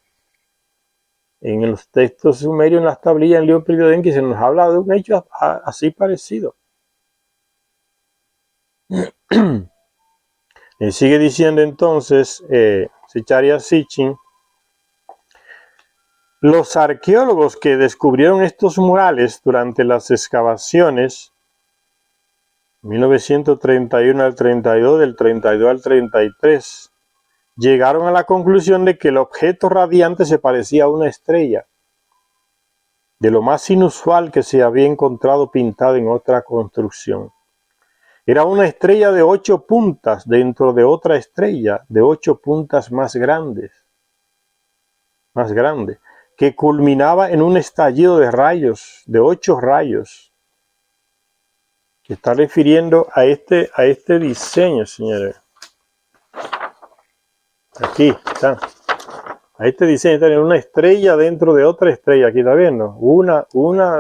En los textos sumerios, en las tablillas, en el libro de Enki, se nos habla de un hecho así parecido. Y sigue diciendo entonces Zecharia Sitchin, los arqueólogos que descubrieron estos murales durante las excavaciones 1931 al 32, del 32 al 33, llegaron a la conclusión de que el objeto radiante se parecía a una estrella, de lo más inusual que se había encontrado pintado en otra construcción. Era una estrella de 8 puntas dentro de otra estrella de 8 puntas más grande, que culminaba en un estallido de rayos, de 8 rayos. Se está refiriendo a este diseño, señores. Aquí está. A este diseño está una estrella dentro de otra estrella. Aquí está viendo. Una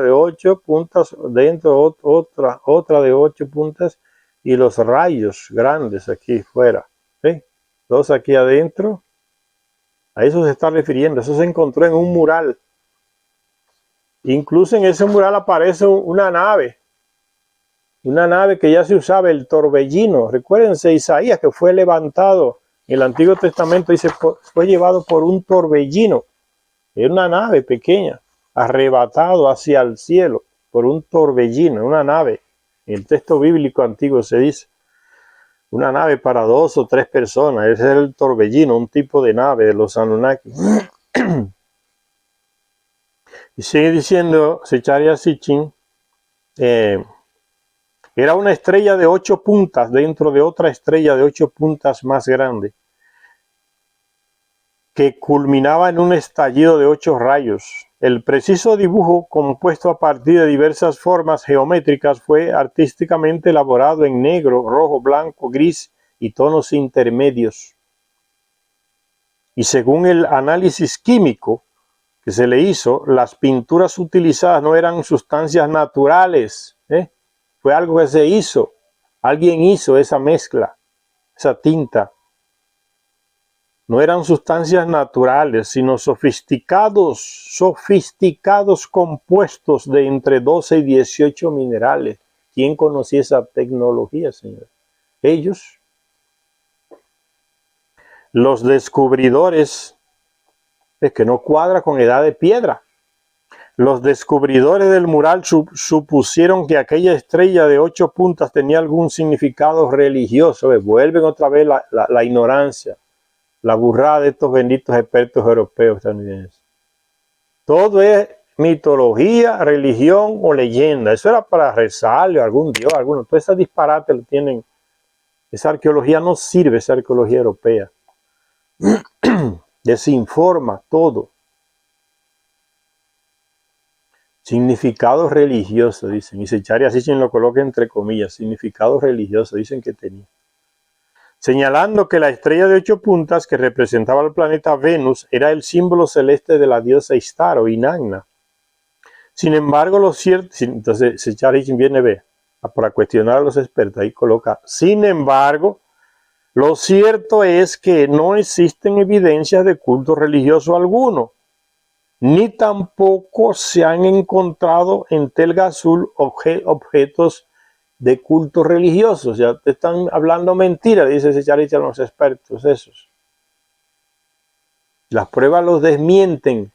de 8 puntas dentro, otra de 8 puntas. Y los rayos grandes aquí fuera. ¿Sí? Dos aquí adentro. A eso se está refiriendo. Eso se encontró en un mural. Incluso en ese mural aparece una nave. Una nave que ya se usaba, el torbellino. Recuérdense Isaías, que fue levantado en el Antiguo Testamento, dice, fue llevado por un torbellino. Era una nave pequeña, arrebatado hacia el cielo por un torbellino, una nave. En el texto bíblico antiguo se dice, una nave para 2 o 3 personas. Ese era el torbellino, un tipo de nave de los Anunnaki. Y sigue diciendo Zecharia Sitchin, era una estrella de 8 puntas dentro de otra estrella de 8 puntas más grande, que culminaba en un estallido de 8 rayos. El preciso dibujo, compuesto a partir de diversas formas geométricas, fue artísticamente elaborado en negro, rojo, blanco, gris y tonos intermedios. Y según el análisis químico que se le hizo, las pinturas utilizadas no eran sustancias naturales, Fue algo que se hizo. Alguien hizo esa mezcla, esa tinta. No eran sustancias naturales, sino sofisticados compuestos de entre 12 y 18 minerales. ¿Quién conocía esa tecnología, señor? Ellos. Los descubridores, es que no cuadra con Edad de Piedra. Los descubridores del mural supusieron que aquella estrella de 8 puntas tenía algún significado religioso. Vuelven otra vez la ignorancia, la burrada de estos benditos expertos europeos estadounidenses. Todo es mitología, religión o leyenda. Eso era para rezarle a algún dios, alguno. Todo ese disparate lo tienen. Esa arqueología no sirve, esa arqueología europea. Desinforma todo. Significado religioso, dicen. Y Zecharia Sitchin lo coloca entre comillas. Significado religioso, dicen que tenía. Señalando que la estrella de 8 puntas que representaba al planeta Venus era el símbolo celeste de la diosa Ishtar o Inanna. Sin embargo, lo cierto... Entonces Zecharia Sitchin viene para cuestionar a los expertos. Ahí coloca, sin embargo, lo cierto es que no existen evidencias de culto religioso alguno, ni tampoco se han encontrado en Telga Azul objetos de culto religioso. O sea, te están hablando mentira, dice Zecharia Sitchin a los expertos esos. Las pruebas los desmienten.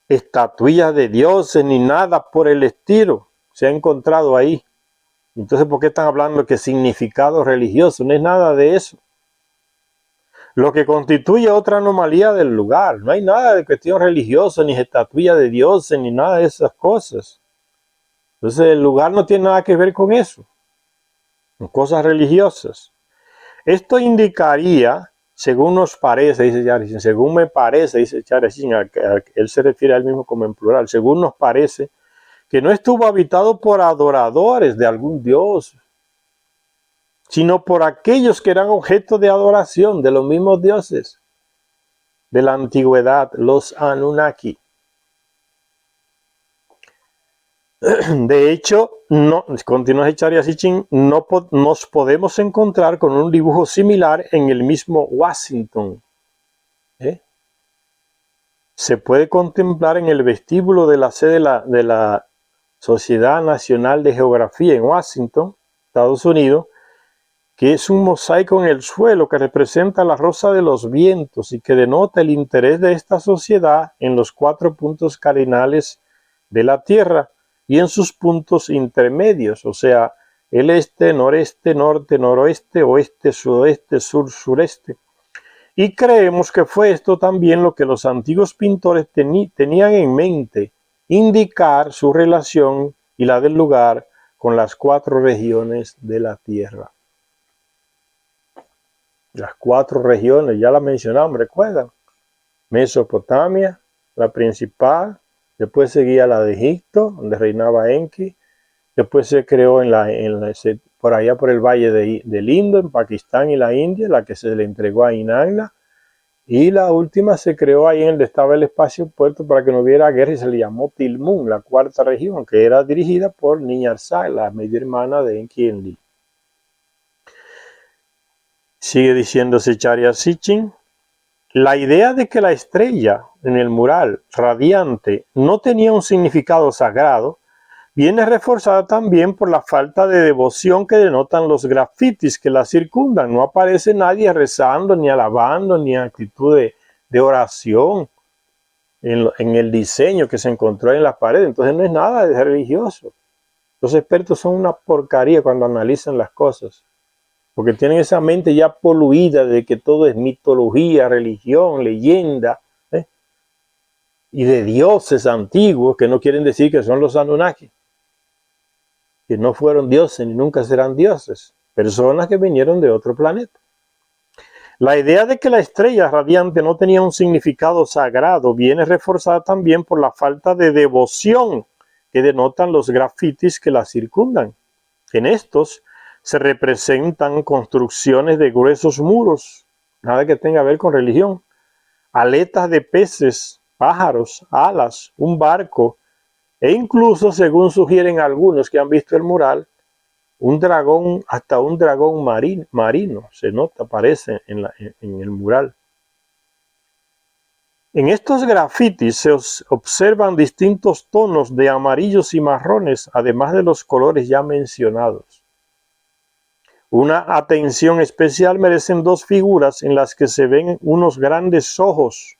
Estatuillas de dioses ni nada por el estilo se ha encontrado ahí. Entonces, ¿por qué están hablando que significado religioso? No es nada de eso. Lo que constituye otra anomalía del lugar. No hay nada de cuestión religiosa, ni estatuilla de dioses, ni nada de esas cosas. Entonces el lugar no tiene nada que ver con eso, con cosas religiosas. Esto indicaría, según nos parece, dice Zecharia Sitchin, según me parece, dice Zecharia Sitchin, él se refiere a él mismo como en plural, según nos parece, que no estuvo habitado por adoradores de algún dios, sino por aquellos que eran objeto de adoración de los mismos dioses de la antigüedad, los Anunnaki. De hecho, continúa Zecharia Sitchin, nos podemos encontrar con un dibujo similar en el mismo Washington. Se puede contemplar en el vestíbulo de la sede de la Sociedad Nacional de Geografía en Washington, Estados Unidos, que es un mosaico en el suelo que representa la rosa de los vientos y que denota el interés de esta sociedad en los 4 puntos cardinales de la Tierra, y en sus puntos intermedios, o sea, el este, noreste, norte, noroeste, oeste, sudoeste, sur, sureste. Y creemos que fue esto también lo que los antiguos pintores tenían en mente, indicar su relación y la del lugar con las 4 regiones de la tierra. Las 4 regiones, ya las mencionamos, ¿recuerdan? Mesopotamia, la principal, después seguía la de Egipto, donde reinaba Enki, después se creó por allá por el valle del Indo, en Pakistán y la India, la que se le entregó a Inanna, y la última se creó ahí en donde estaba el espacio puerto para que no hubiera guerra y se le llamó Tilmun, la 4ª región, que era dirigida por Niñarsai, la media hermana de Enki Enlil. Sigue diciendo Zecharia Sitchin, la idea de que la estrella en el mural radiante no tenía un significado sagrado viene reforzada también por la falta de devoción que denotan los grafitis que la circundan. No aparece nadie rezando, ni alabando, ni actitud de oración en el diseño que se encontró en la pared. Entonces no es nada de religioso. Los expertos son una porcaría cuando analizan las cosas, porque tienen esa mente ya poluida de que todo es mitología, religión, leyenda, y de dioses antiguos que no quieren decir que son los Anunnaki, que no fueron dioses ni nunca serán dioses, personas que vinieron de otro planeta. La idea de que la estrella radiante no tenía un significado sagrado viene reforzada también por la falta de devoción que denotan los grafitis que la circundan. En estos se representan construcciones de gruesos muros, nada que tenga que ver con religión, aletas de peces, pájaros, alas, un barco, e incluso, según sugieren algunos que han visto el mural, un dragón, hasta un dragón marino, se nota, aparece en el mural. En estos grafitis se observan distintos tonos de amarillos y marrones, además de los colores ya mencionados. Una atención especial merecen 2 figuras en las que se ven unos grandes ojos.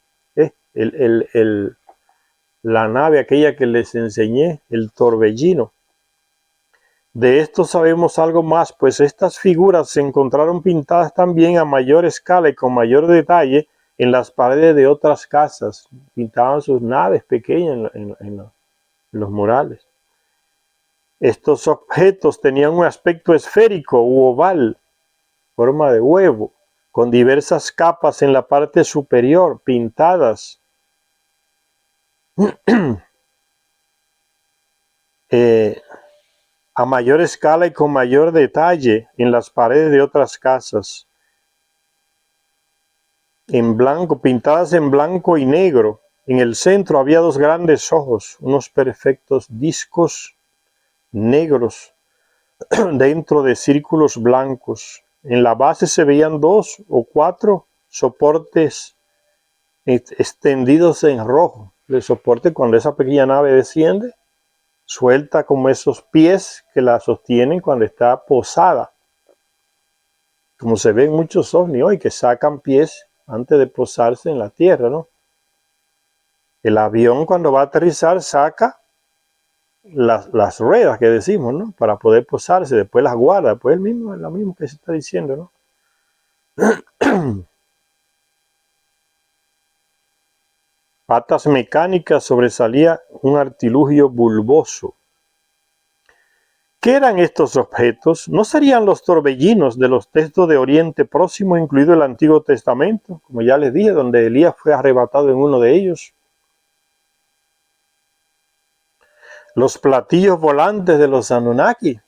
La nave aquella que les enseñé, el torbellino. De esto sabemos algo más, pues estas figuras se encontraron pintadas también a mayor escala y con mayor detalle en las paredes de otras casas. Pintaban sus naves pequeñas en los murales. Estos objetos tenían un aspecto esférico u oval, forma de huevo, con diversas capas en la parte superior, pintadas. A mayor escala y con mayor detalle en las paredes de otras casas. En blanco, pintadas en blanco y negro. En el centro había 2 grandes ojos, unos perfectos discos negros dentro de círculos blancos. En la base se veían 2 o 4 soportes extendidos en rojo. El soporte, cuando esa pequeña nave desciende, suelta como esos pies que la sostienen cuando está posada. Como se ve en muchos ovnis hoy, que sacan pies antes de posarse en la tierra, ¿no? El avión, cuando va a aterrizar, saca las ruedas que decimos, ¿no? Para poder posarse, después las guarda. Pues es lo mismo que se está diciendo, ¿no? Patas mecánicas, sobresalía un artilugio bulboso. ¿Qué eran estos objetos? ¿No serían los torbellinos de los textos de Oriente Próximo, incluido el Antiguo Testamento? Como ya les dije, donde Elías fue arrebatado en uno de ellos. Los platillos volantes de los Anunnaki,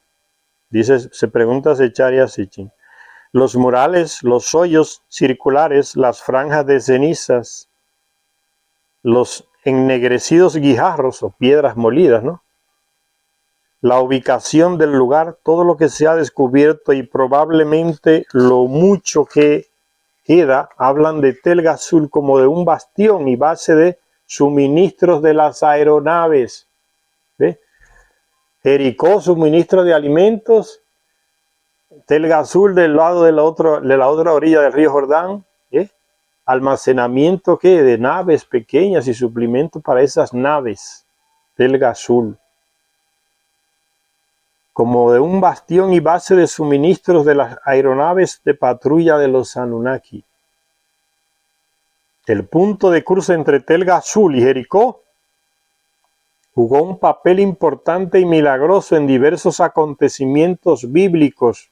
se pregunta Zecharia Sitchin. Los murales, los hoyos circulares, las franjas de cenizas, los ennegrecidos guijarros o piedras molidas, ¿no? La ubicación del lugar, todo lo que se ha descubierto y probablemente lo mucho que queda, hablan de Tel Gazul como de un bastión y base de suministros de las aeronaves. ¿Ve? Jericó, suministro de alimentos. Tel Gazul del lado de la otra orilla del río Jordán. Almacenamiento de naves pequeñas y suplimentos para esas naves. Tel Gazul. como de un bastión y base de suministros de las aeronaves de patrulla de los Anunnaki. El punto de cruce entre Tel Gazul y Jericó jugó un papel importante y milagroso en diversos acontecimientos bíblicos,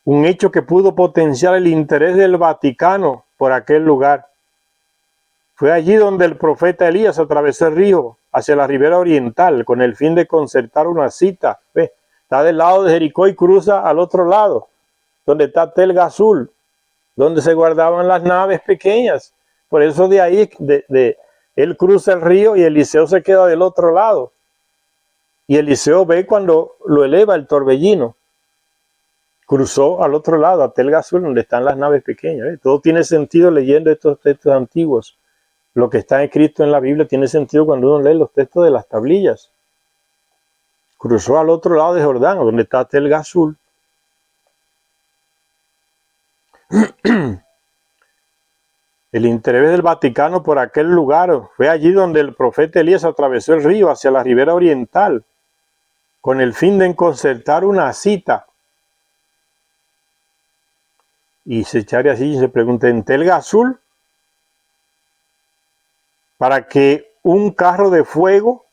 un hecho que pudo potenciar el interés del Vaticano por aquel lugar. Fue allí donde el profeta Elías atravesó el río hacia la ribera oriental con el fin de concertar una cita. ¿Ve? Está del lado de Jericó y cruza al otro lado, donde está Tel Gazul, donde se guardaban las naves pequeñas. Por eso de ahí él cruza el río y Eliseo se queda del otro lado. Y Eliseo ve cuando lo eleva el torbellino. Cruzó al otro lado, a Tel Gazul, donde están las naves pequeñas. ¿Ve? Todo tiene sentido leyendo estos textos antiguos. Lo que está escrito en la Biblia tiene sentido cuando uno lee los textos de las tablillas. Cruzó al otro lado de Jordán, donde está Tel Gazul. El interés del Vaticano por aquel lugar fue allí donde el profeta Elías atravesó el río hacia la ribera oriental, con el fin de concertar una cita. Y se echará así y se pregunta, ¿en Tel Gazul? Para que un carro de fuego,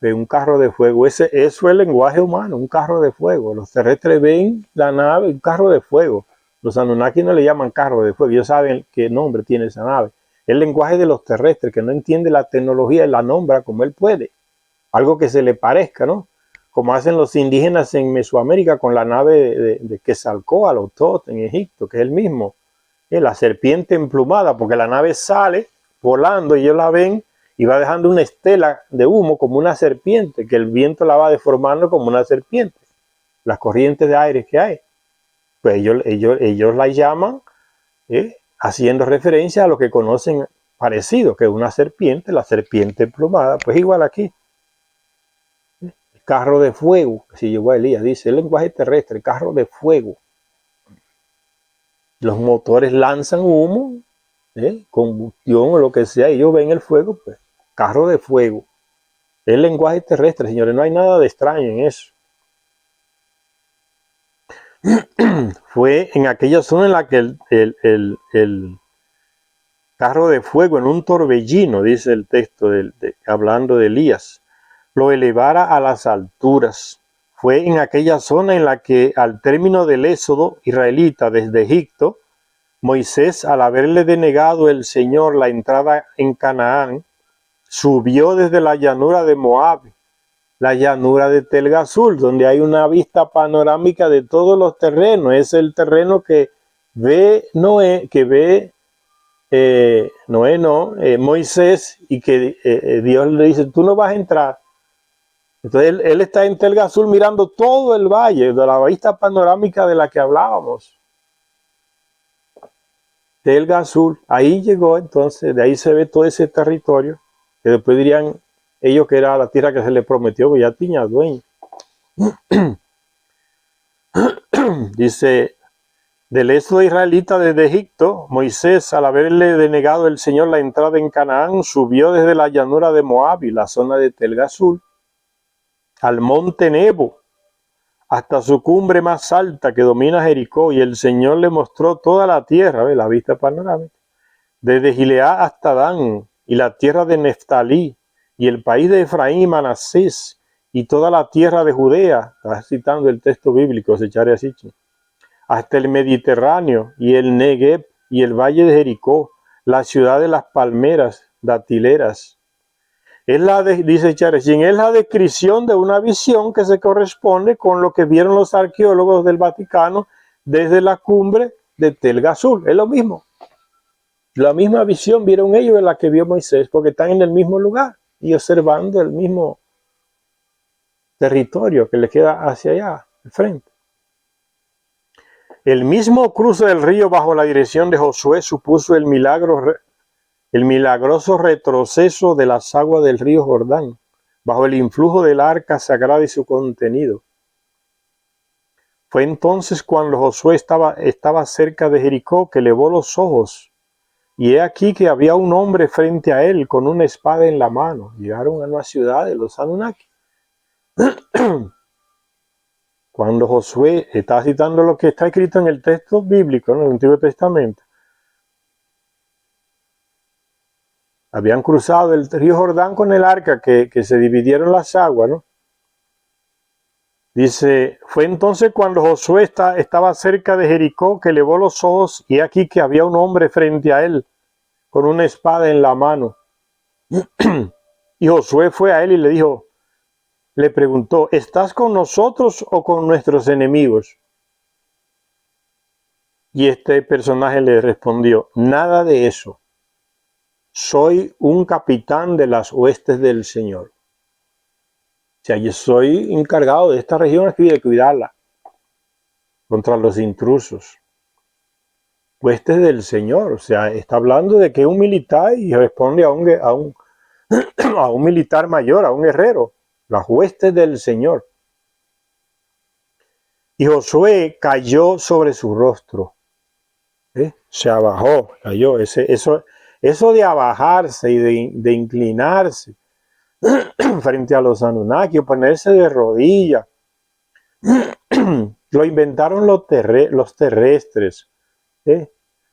eso es el lenguaje humano, un carro de fuego. Los terrestres ven la nave, un carro de fuego. Los Anunnaki no le llaman carro de fuego, ellos saben qué nombre tiene esa nave. El lenguaje de los terrestres, que no entiende la tecnología y la nombra como él puede. Algo que se le parezca, ¿no? Como hacen los indígenas en Mesoamérica con la nave de Quetzalcóatl o Tot en Egipto, que es el mismo. La serpiente emplumada, porque la nave sale volando y ellos la ven y va dejando una estela de humo como una serpiente, que el viento la va deformando como una serpiente. Las corrientes de aire que hay. Pues ellos la llaman haciendo referencia a lo que conocen parecido, que es una serpiente, la serpiente emplumada, pues igual aquí. El carro de fuego, si llegó a Elías, dice el lenguaje terrestre, carro de fuego. Los motores lanzan humo, combustión o lo que sea, y ellos ven el fuego, pues carro de fuego. El lenguaje terrestre, señores, no hay nada de extraño en eso. Fue en aquella zona en la que el carro de fuego en un torbellino, dice el texto hablando de Elías, lo elevara a las alturas. Fue en aquella zona en la que al término del éxodo israelita desde Egipto, Moisés, al haberle denegado el Señor la entrada en Canaán, subió desde la llanura de Moab, la llanura de Tel Gazul, donde hay una vista panorámica de todos los terrenos. Es el terreno que ve Noé, Moisés, y que Dios le dice, tú no vas a entrar. Entonces él está en Tel Gazul mirando todo el valle, de la vista panorámica de la que hablábamos. Tel Gazul, ahí llegó entonces, de ahí se ve todo ese territorio, que después dirían ellos que era la tierra que se le prometió, que ya tenía dueño. Dice, del éxodo israelita desde Egipto, Moisés, al haberle denegado el Señor la entrada en Canaán, subió desde la llanura de Moab y la zona de Tel Gazul, al monte Nebo, hasta su cumbre más alta que domina Jericó, y el Señor le mostró toda la tierra, la vista panorámica, desde Gilead hasta Dan, y la tierra de Neftalí, y el país de Efraín y Manasés, y toda la tierra de Judea, está citando el texto bíblico, se echaré así, hasta el Mediterráneo, y el Negev, y el valle de Jericó, la ciudad de las palmeras datileras. Dice Charecín, es la descripción de una visión que se corresponde con lo que vieron los arqueólogos del Vaticano desde la cumbre de Tel Gazul. Es lo mismo. La misma visión vieron ellos en la que vio Moisés, porque están en el mismo lugar y observando el mismo territorio que le queda hacia allá, al frente. El mismo cruce del río bajo la dirección de Josué supuso el milagroso retroceso de las aguas del río Jordán, bajo el influjo del arca sagrada y su contenido. Fue entonces cuando Josué estaba cerca de Jericó que elevó los ojos, y he aquí que había un hombre frente a él con una espada en la mano. Llegaron a una ciudad de los Anunnaki. cuando Josué está citando lo que está escrito en el texto bíblico, ¿no? En el Antiguo Testamento, habían cruzado el río Jordán con el arca, que se dividieron las aguas, ¿no? Dice, fue entonces cuando Josué estaba cerca de Jericó que elevó los ojos y aquí que había un hombre frente a él con una espada en la mano. Y Josué fue a él y le preguntó, ¿estás con nosotros o con nuestros enemigos? Y este personaje le respondió, nada de eso. Soy un capitán de las huestes del Señor. O sea, yo soy encargado de esta región aquí de cuidarla contra los intrusos. Huestes del Señor, o sea, está hablando de que es un militar y responde a un militar mayor, a un guerrero, las huestes del Señor. Y Josué cayó sobre su rostro, se abajó, cayó, eso de abajarse y de inclinarse frente a los Anunnaki, ponerse de rodillas, lo inventaron los terrestres,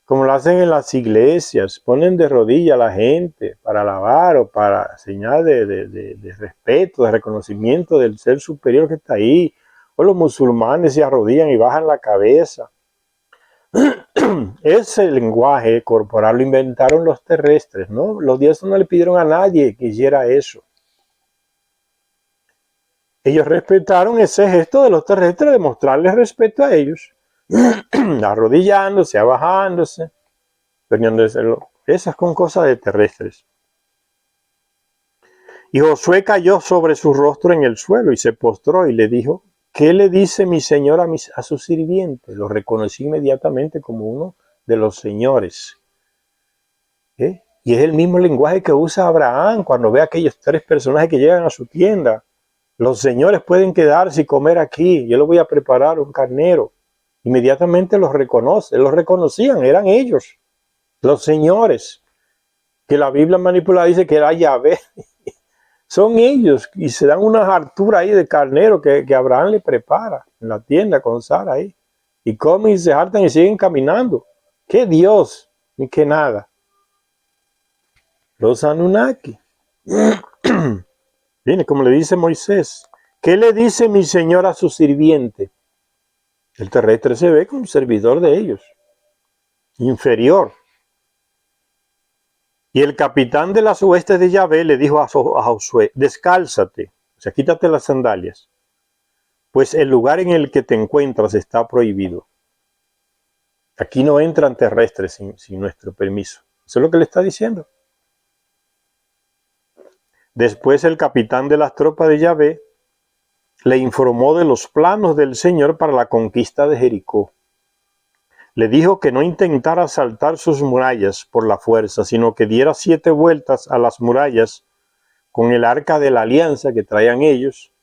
como lo hacen en las iglesias, ponen de rodillas a la gente para alabar o para señal de respeto, de reconocimiento del ser superior que está ahí. O los musulmanes se arrodillan y bajan la cabeza. Ese lenguaje corporal lo inventaron los terrestres, ¿no? Los dioses no le pidieron a nadie que hiciera eso. Ellos respetaron ese gesto de los terrestres de mostrarles respeto a ellos, arrodillándose, abajándose, esas son cosas de terrestres. Y Josué cayó sobre su rostro en el suelo y se postró y le dijo, ¿qué le dice mi señor a su sirviente? Lo reconocí inmediatamente como uno de los señores. Y es el mismo lenguaje que usa Abraham cuando ve a aquellos tres personajes que llegan a su tienda. Los señores pueden quedarse y comer aquí, yo les voy a preparar un carnero. Inmediatamente los reconocían, eran ellos, los señores, que la Biblia manipulada dice que era Yahvé. Son ellos, y se dan unas harturas ahí de carnero que Abraham le prepara en la tienda con Sara ahí. Y comen y se hartan y siguen caminando. ¿Qué Dios? Ni que nada. Los Anunnaki. Viene, como le dice Moisés, ¿qué le dice mi señor a su sirviente? El terrestre se ve como un servidor de ellos, inferior. Y el capitán de las huestes de Yahvé le dijo a Josué, descálzate, o sea, quítate las sandalias, pues el lugar en el que te encuentras está prohibido. Aquí no entran terrestres sin nuestro permiso. Eso es lo que le está diciendo. Después el capitán de las tropas de Yahvé le informó de los planos del Señor para la conquista de Jericó. Le dijo que no intentara saltar sus murallas por la fuerza, sino que diera 7 vueltas a las murallas con el arca de la alianza que traían ellos,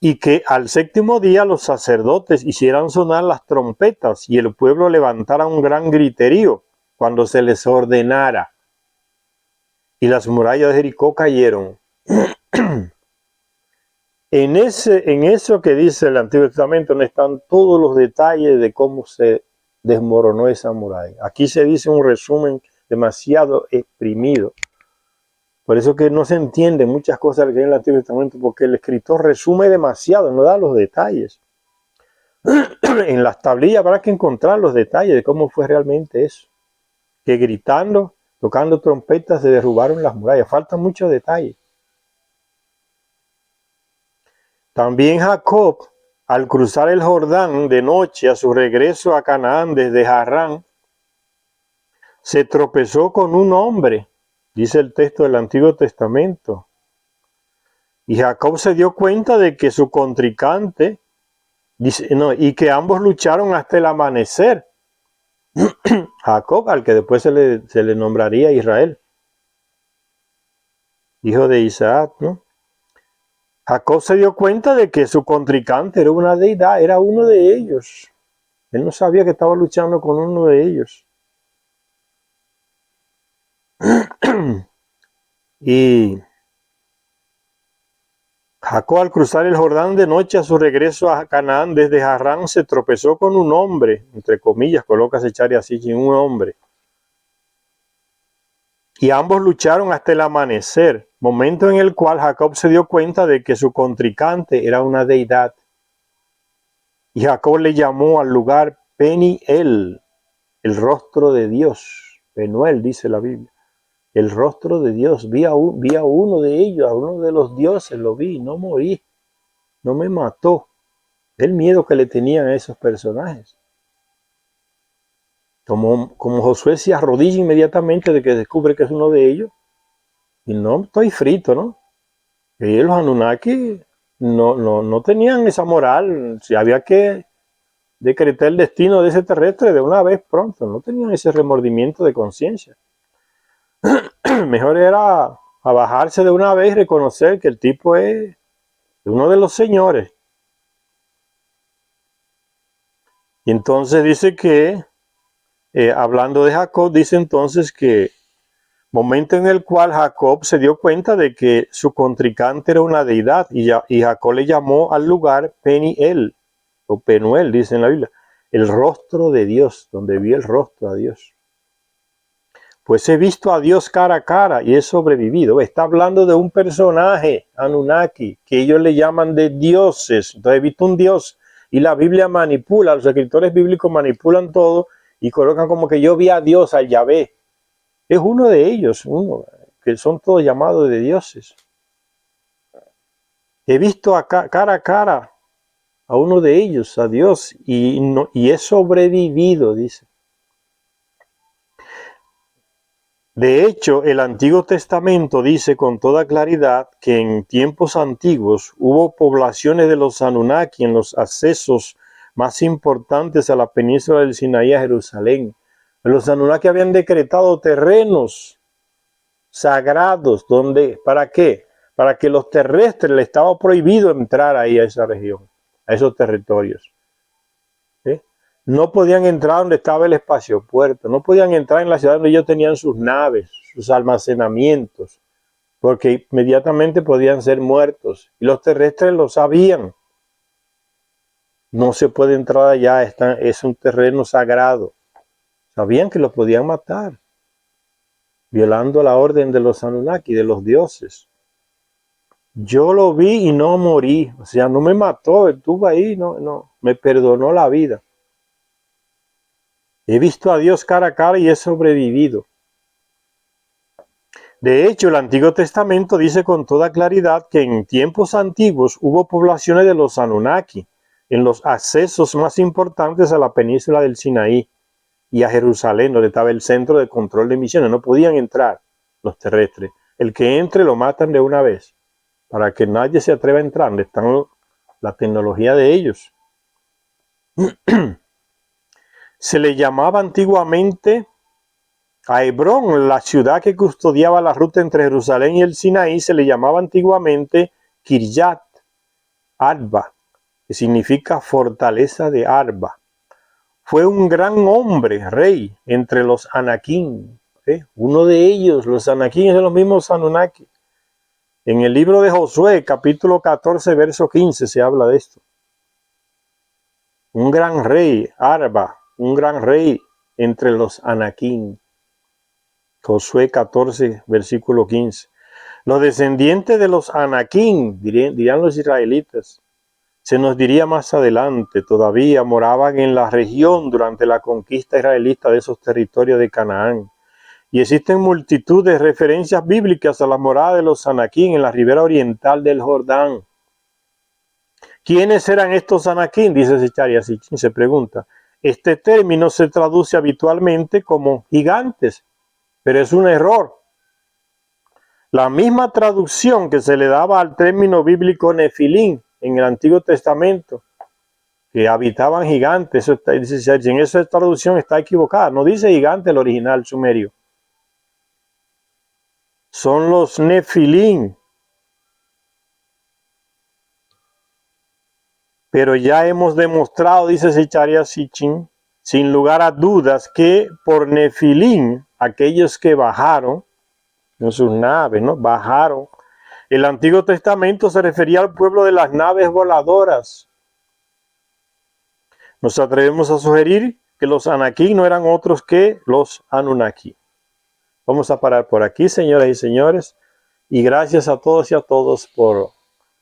y que al 7º día los sacerdotes hicieran sonar las trompetas y el pueblo levantara un gran griterío cuando se les ordenara. Y las murallas de Jericó cayeron. En eso que dice el Antiguo Testamento no están todos los detalles de cómo se desmoronó esa muralla. Aquí se dice un resumen demasiado exprimido. Por eso que no se entienden muchas cosas que hay en el Antiguo Testamento, porque el escritor resume demasiado, no da los detalles. En las tablillas habrá que encontrar los detalles de cómo fue realmente eso. Que gritando, tocando trompetas, se derrubaron las murallas. Faltan muchos detalles. También Jacob, al cruzar el Jordán de noche a su regreso a Canaán desde Harrán, se tropezó con un hombre, dice el texto del Antiguo Testamento. Y Jacob se dio cuenta de que su contrincante, y que ambos lucharon hasta el amanecer. Jacob, al que después se le nombraría Israel, hijo de Isaac, ¿no? Jacob se dio cuenta de que su contrincante era una deidad, era uno de ellos. Él no sabía que estaba luchando con uno de ellos. Y Jacob, al cruzar el Jordán de noche a su regreso a Canaán desde Harrán, se tropezó con un hombre, entre comillas, coloca Sechari así, un hombre. Y ambos lucharon hasta el amanecer, momento en el cual Jacob se dio cuenta de que su contrincante era una deidad. Y Jacob le llamó al lugar Peniel, el rostro de Dios. Penuel, dice la Biblia. El rostro de Dios. Vi a uno de ellos, a uno de los dioses, lo vi, no morí, no me mató. El miedo que le tenían a esos personajes. Como Josué se arrodilla inmediatamente de que descubre que es uno de ellos. Y no estoy frito, ¿no? Y los Anunnaki no tenían esa moral. Si había que decretar el destino de ese terrestre de una vez pronto. No tenían ese remordimiento de conciencia. Mejor era abajarse de una vez y reconocer que el tipo es uno de los señores. Y entonces dice que, hablando de Jacob, dice entonces que momento en el cual Jacob se dio cuenta de que su contrincante era una deidad y Jacob le llamó al lugar Peniel o Penuel, dice en la Biblia, el rostro de Dios, donde vi el rostro a Dios. Pues he visto a Dios cara a cara y he sobrevivido. Está hablando de un personaje, Anunnaki, que ellos le llaman de dioses. Entonces he visto un dios y la Biblia manipula, los escritores bíblicos manipulan todo y colocan como que yo vi a Dios, al Yahvé. Es uno de ellos, que son todos llamados de dioses. He visto cara a cara a uno de ellos, a Dios, y he sobrevivido, dice. De hecho, el Antiguo Testamento dice con toda claridad que en tiempos antiguos hubo poblaciones de los Anunnaki en los accesos más importantes a la península del Sinaí, a Jerusalén. Los Anunnaki habían decretado terrenos sagrados, ¿para qué? Para que los terrestres les estaba prohibido entrar ahí a esa región, a esos territorios. ¿Sí? No podían entrar donde estaba el espaciopuerto, no podían entrar en la ciudad donde ellos tenían sus naves, sus almacenamientos, porque inmediatamente podían ser muertos. Y los terrestres lo sabían. No se puede entrar allá, es un terreno sagrado. Sabían que los podían matar, violando la orden de los Anunnaki, de los dioses. Yo lo vi y no morí, o sea, no me mató, estuvo ahí, no, me perdonó la vida. He visto a Dios cara a cara y he sobrevivido. De hecho, el Antiguo Testamento dice con toda claridad que en tiempos antiguos hubo poblaciones de los Anunnaki en los accesos más importantes a la península del Sinaí y a Jerusalén, donde estaba el centro de control de misiones. No podían entrar los terrestres. El que entre lo matan de una vez, para que nadie se atreva a entrar, donde están la tecnología de ellos. Se le llamaba antiguamente a Hebrón, la ciudad que custodiaba la ruta entre Jerusalén y el Sinaí, se le llamaba antiguamente Kiryat Arba, que significa fortaleza de Arba. Fue un gran hombre, rey, entre los Anakim. Uno de ellos, los Anakim, son los mismos Anunnaki. En el libro de Josué, capítulo 14, verso 15, se habla de esto. Un gran rey, Arba, un gran rey entre los Anakim. Josué 14, versículo 15. Los descendientes de los Anakim, dirán los israelitas, se nos diría más adelante, todavía moraban en la región durante la conquista israelita de esos territorios de Canaán. Y existen multitud de referencias bíblicas a la morada de los Anakim en la ribera oriental del Jordán. ¿Quiénes eran estos Anakim? Dice Sechari así, se pregunta. Este término se traduce habitualmente como gigantes, pero es un error. La misma traducción que se le daba al término bíblico Nefilim en el Antiguo Testamento, que habitaban gigantes, en esa traducción está equivocada. No dice gigante el original sumerio. Son los Nefilim. Pero ya hemos demostrado, dice Zecharia Sitchin, sin lugar a dudas, que por Nefilim, aquellos que bajaron en sus naves, ¿no? Bajaron, El Antiguo Testamento se refería al pueblo de las naves voladoras. Nos atrevemos a sugerir que los Anakim no eran otros que los Anunnaki. Vamos a parar por aquí, señoras y señores, y gracias a todos y a todos por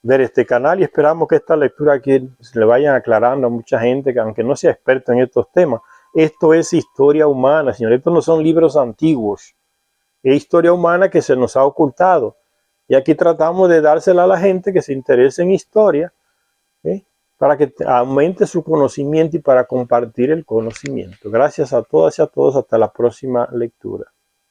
ver este canal, y esperamos que esta lectura aquí se le vayan aclarando a mucha gente que, aunque no sea experto en estos temas, esto es historia humana, señores. Estos no son libros antiguos, es historia humana que se nos ha ocultado, y aquí tratamos de dársela a la gente que se interese en historia, para que aumente su conocimiento y para compartir el conocimiento. Gracias a todas y a todos, hasta la próxima lectura.